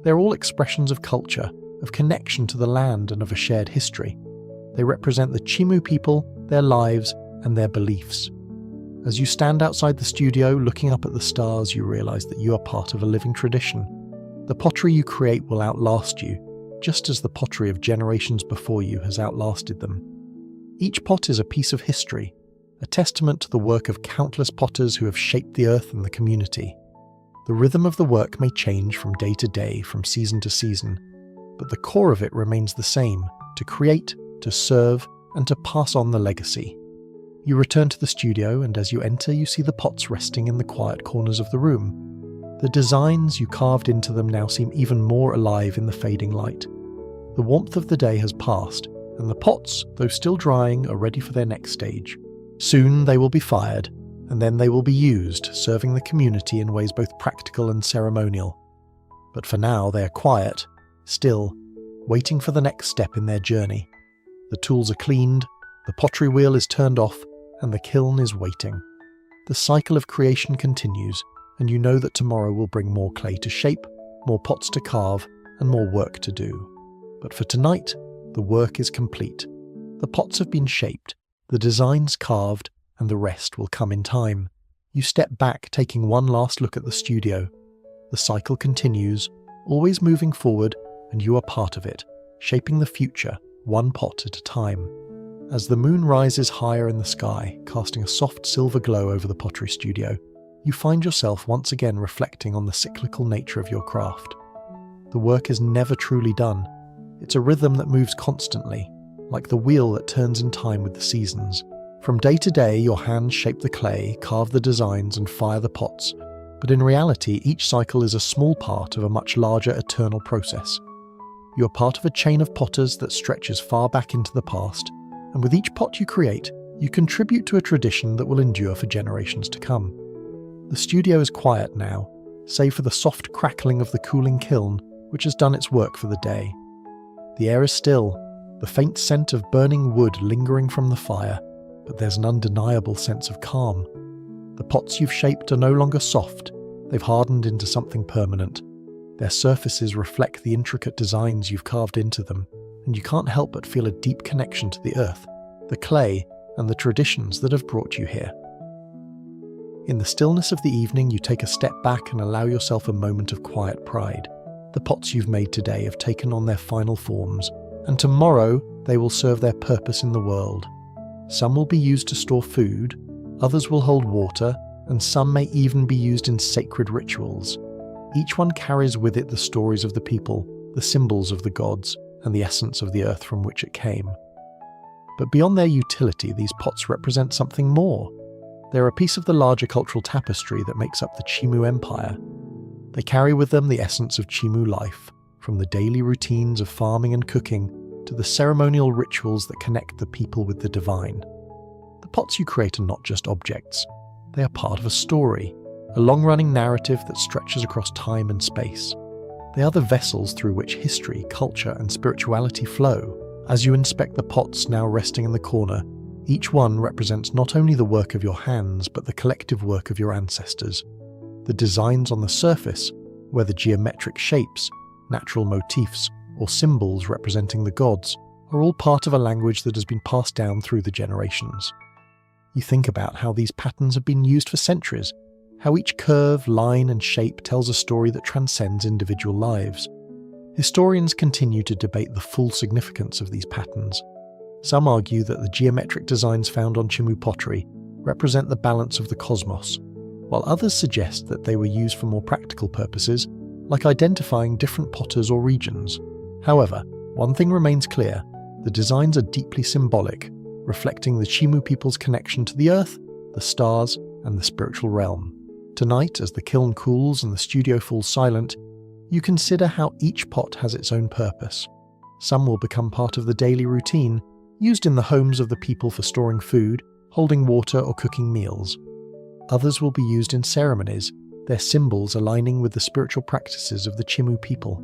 they're all expressions of culture, of connection to the land and of a shared history. They represent the Chimu people, their lives, and their beliefs. As you stand outside the studio looking up at the stars, you realize that you are part of a living tradition. The pottery you create will outlast you, just as the pottery of generations before you has outlasted them. Each pot is a piece of history, a testament to the work of countless potters who have shaped the earth and the community. The rhythm of the work may change from day to day, from season to season, but the core of it remains the same: to create, to serve, and to pass on the legacy. You return to the studio, and as you enter, you see the pots resting in the quiet corners of the room. The designs you carved into them now seem even more alive in the fading light. The warmth of the day has passed, and the pots, though still drying, are ready for their next stage. Soon they will be fired, and then they will be used, serving the community in ways both practical and ceremonial. But for now, they are quiet, still, waiting for the next step in their journey. The tools are cleaned, the pottery wheel is turned off, and the kiln is waiting. The cycle of creation continues, and you know that tomorrow will bring more clay to shape, more pots to carve, and more work to do. But for tonight, the work is complete. The pots have been shaped, the designs carved, and the rest will come in time. You step back, taking one last look at the studio. The cycle continues, always moving forward, and you are part of it, shaping the future, one pot at a time. As the moon rises higher in the sky, casting a soft silver glow over the pottery studio, you find yourself once again reflecting on the cyclical nature of your craft. The work is never truly done. It's a rhythm that moves constantly, like the wheel that turns in time with the seasons. From day to day, your hands shape the clay, carve the designs, and fire the pots. But in reality, each cycle is a small part of a much larger eternal process. You are part of a chain of potters that stretches far back into the past, and with each pot you create, you contribute to a tradition that will endure for generations to come. The studio is quiet now, save for the soft crackling of the cooling kiln, which has done its work for the day. The air is still, the faint scent of burning wood lingering from the fire, but there's an undeniable sense of calm. The pots you've shaped are no longer soft, they've hardened into something permanent. Their surfaces reflect the intricate designs you've carved into them, and you can't help but feel a deep connection to the earth, the clay, and the traditions that have brought you here. In the stillness of the evening, you take a step back and allow yourself a moment of quiet pride. The pots you've made today have taken on their final forms, and tomorrow they will serve their purpose in the world. Some will be used to store food, others will hold water, and some may even be used in sacred rituals. Each one carries with it the stories of the people, the symbols of the gods, and the essence of the earth from which it came. But beyond their utility, these pots represent something more. They're a piece of the larger cultural tapestry that makes up the Chimu Empire. They carry with them the essence of Chimu life, from the daily routines of farming and cooking to the ceremonial rituals that connect the people with the divine. The pots you create are not just objects. They are part of a story, a long-running narrative that stretches across time and space. They are the vessels through which history, culture, and spirituality flow. As you inspect the pots now resting in the corner, each one represents not only the work of your hands, but the collective work of your ancestors. The designs on the surface, whether geometric shapes, natural motifs, or symbols representing the gods, are all part of a language that has been passed down through the generations. You think about how these patterns have been used for centuries, how each curve, line, and shape tells a story that transcends individual lives. Historians continue to debate the full significance of these patterns. Some argue that the geometric designs found on Chimu pottery represent the balance of the cosmos, while others suggest that they were used for more practical purposes, like identifying different potters or regions. However, one thing remains clear: the designs are deeply symbolic, reflecting the Chimu people's connection to the earth, the stars, and the spiritual realm. Tonight, as the kiln cools and the studio falls silent, you consider how each pot has its own purpose. Some will become part of the daily routine, used in the homes of the people for storing food, holding water, or cooking meals. Others will be used in ceremonies, their symbols aligning with the spiritual practices of the Chimu people.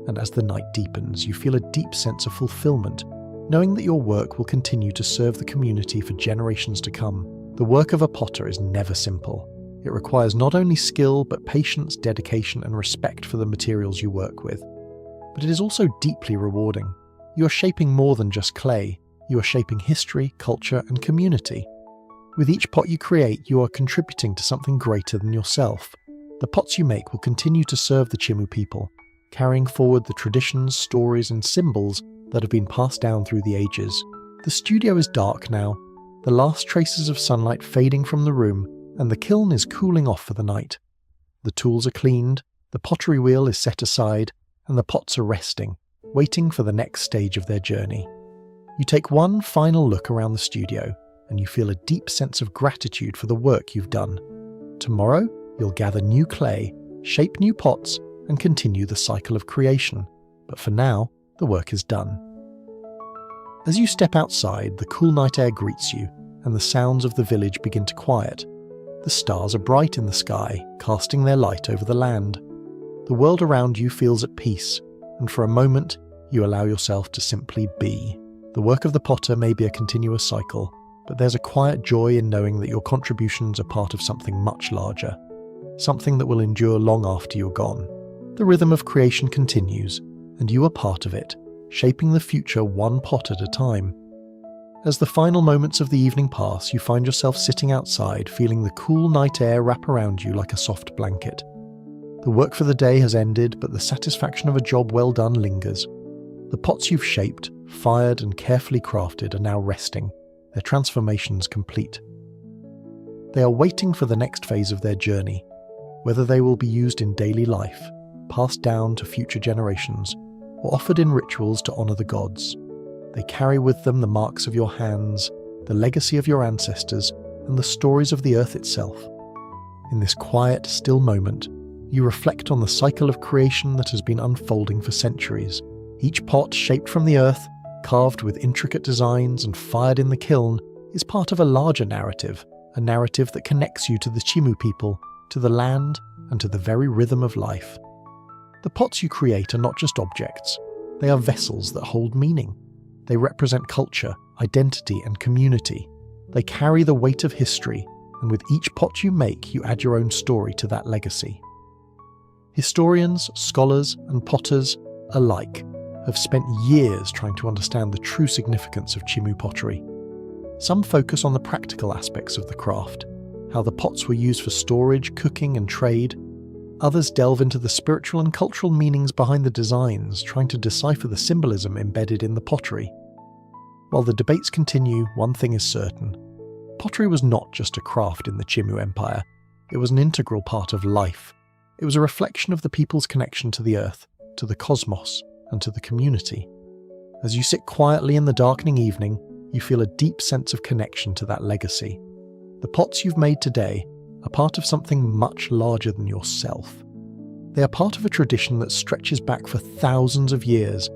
And as the night deepens, you feel a deep sense of fulfillment, knowing that your work will continue to serve the community for generations to come. The work of a potter is never simple. It requires not only skill, but patience, dedication, and respect for the materials you work with. But it is also deeply rewarding. You are shaping more than just clay. You are shaping history, culture, and community. With each pot you create, you are contributing to something greater than yourself. The pots you make will continue to serve the Chimu people, carrying forward the traditions, stories, and symbols that have been passed down through the ages. The studio is dark now, the last traces of sunlight fading from the room, and the kiln is cooling off for the night. The tools are cleaned, the pottery wheel is set aside, and the pots are resting, waiting for the next stage of their journey. You take one final look around the studio, and you feel a deep sense of gratitude for the work you've done. Tomorrow, you'll gather new clay, shape new pots, and continue the cycle of creation. But for now, the work is done. As you step outside, the cool night air greets you, and the sounds of the village begin to quiet. The stars are bright in the sky, casting their light over the land. The world around you feels at peace, and for a moment, you allow yourself to simply be. The work of the potter may be a continuous cycle, but there's a quiet joy in knowing that your contributions are part of something much larger, something that will endure long after you're gone. The rhythm of creation continues, and you are part of it, shaping the future one pot at a time. As the final moments of the evening pass, you find yourself sitting outside, feeling the cool night air wrap around you like a soft blanket. The work for the day has ended, but the satisfaction of a job well done lingers. The pots you've shaped, fired, and carefully crafted are now resting, their transformations complete. They are waiting for the next phase of their journey, whether they will be used in daily life, passed down to future generations, or offered in rituals to honor the gods. They carry with them the marks of your hands, the legacy of your ancestors, and the stories of the earth itself. In this quiet, still moment, you reflect on the cycle of creation that has been unfolding for centuries. Each pot shaped from the earth, carved with intricate designs and fired in the kiln, is part of a larger narrative, a narrative that connects you to the Chimu people, to the land, and to the very rhythm of life. The pots you create are not just objects. They are vessels that hold meaning. They represent culture, identity, and community. They carry the weight of history, and with each pot you make, you add your own story to that legacy. Historians, scholars, and potters alike have spent years trying to understand the true significance of Chimu pottery. Some focus on the practical aspects of the craft, how the pots were used for storage, cooking, and trade. Others delve into the spiritual and cultural meanings behind the designs, trying to decipher the symbolism embedded in the pottery. While the debates continue, one thing is certain. Pottery was not just a craft in the Chimu Empire. It was an integral part of life. It was a reflection of the people's connection to the earth, to the cosmos, and to the community. As you sit quietly in the darkening evening, you feel a deep sense of connection to that legacy. The pots you've made today are part of something much larger than yourself. They are part of a tradition that stretches back for thousands of years,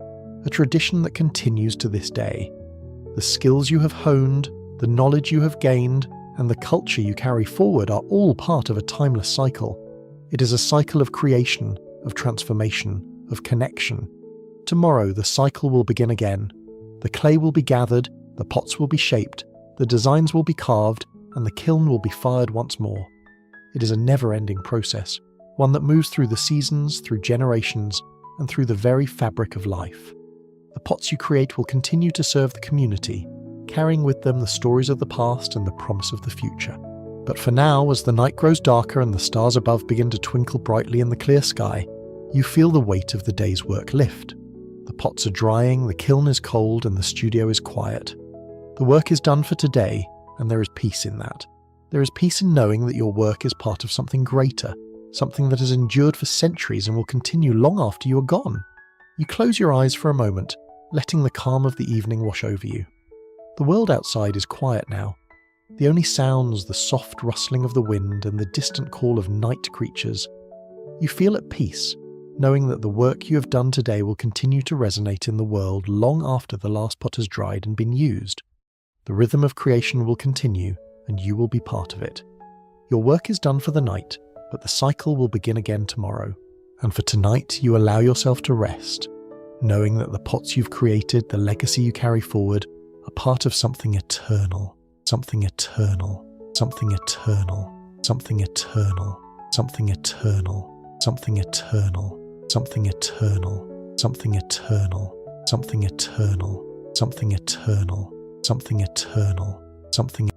a tradition that continues to this day. The skills you have honed, the knowledge you have gained, and the culture you carry forward are all part of a timeless cycle. It is a cycle of creation, of transformation, of connection. Tomorrow the cycle will begin again. The clay will be gathered, the pots will be shaped, the designs will be carved, and the kiln will be fired once more. It is a never-ending process, one that moves through the seasons, through generations, and through the very fabric of life. The pots you create will continue to serve the community, carrying with them the stories of the past and the promise of the future. But for now, as the night grows darker and the stars above begin to twinkle brightly in the clear sky, you feel the weight of the day's work lift. The pots are drying, the kiln is cold, and the studio is quiet. The work is done for today, and there is peace in that. There is peace in knowing that your work is part of something greater, something that has endured for centuries and will continue long after you are gone. You close your eyes for a moment, letting the calm of the evening wash over you. The world outside is quiet now. The only sounds, the soft rustling of the wind and the distant call of night creatures. You feel at peace, knowing that the work you have done today will continue to resonate in the world long after the last pot has dried and been used. The rhythm of creation will continue, and you will be part of it. Your work is done for the night, but the cycle will begin again tomorrow. And for tonight, you allow yourself to rest, knowing that the pots you've created, the legacy you carry forward, are part of something eternal, something eternal, something eternal, something eternal, something eternal, something eternal, something eternal, something eternal, something eternal, something eternal, something eternal, something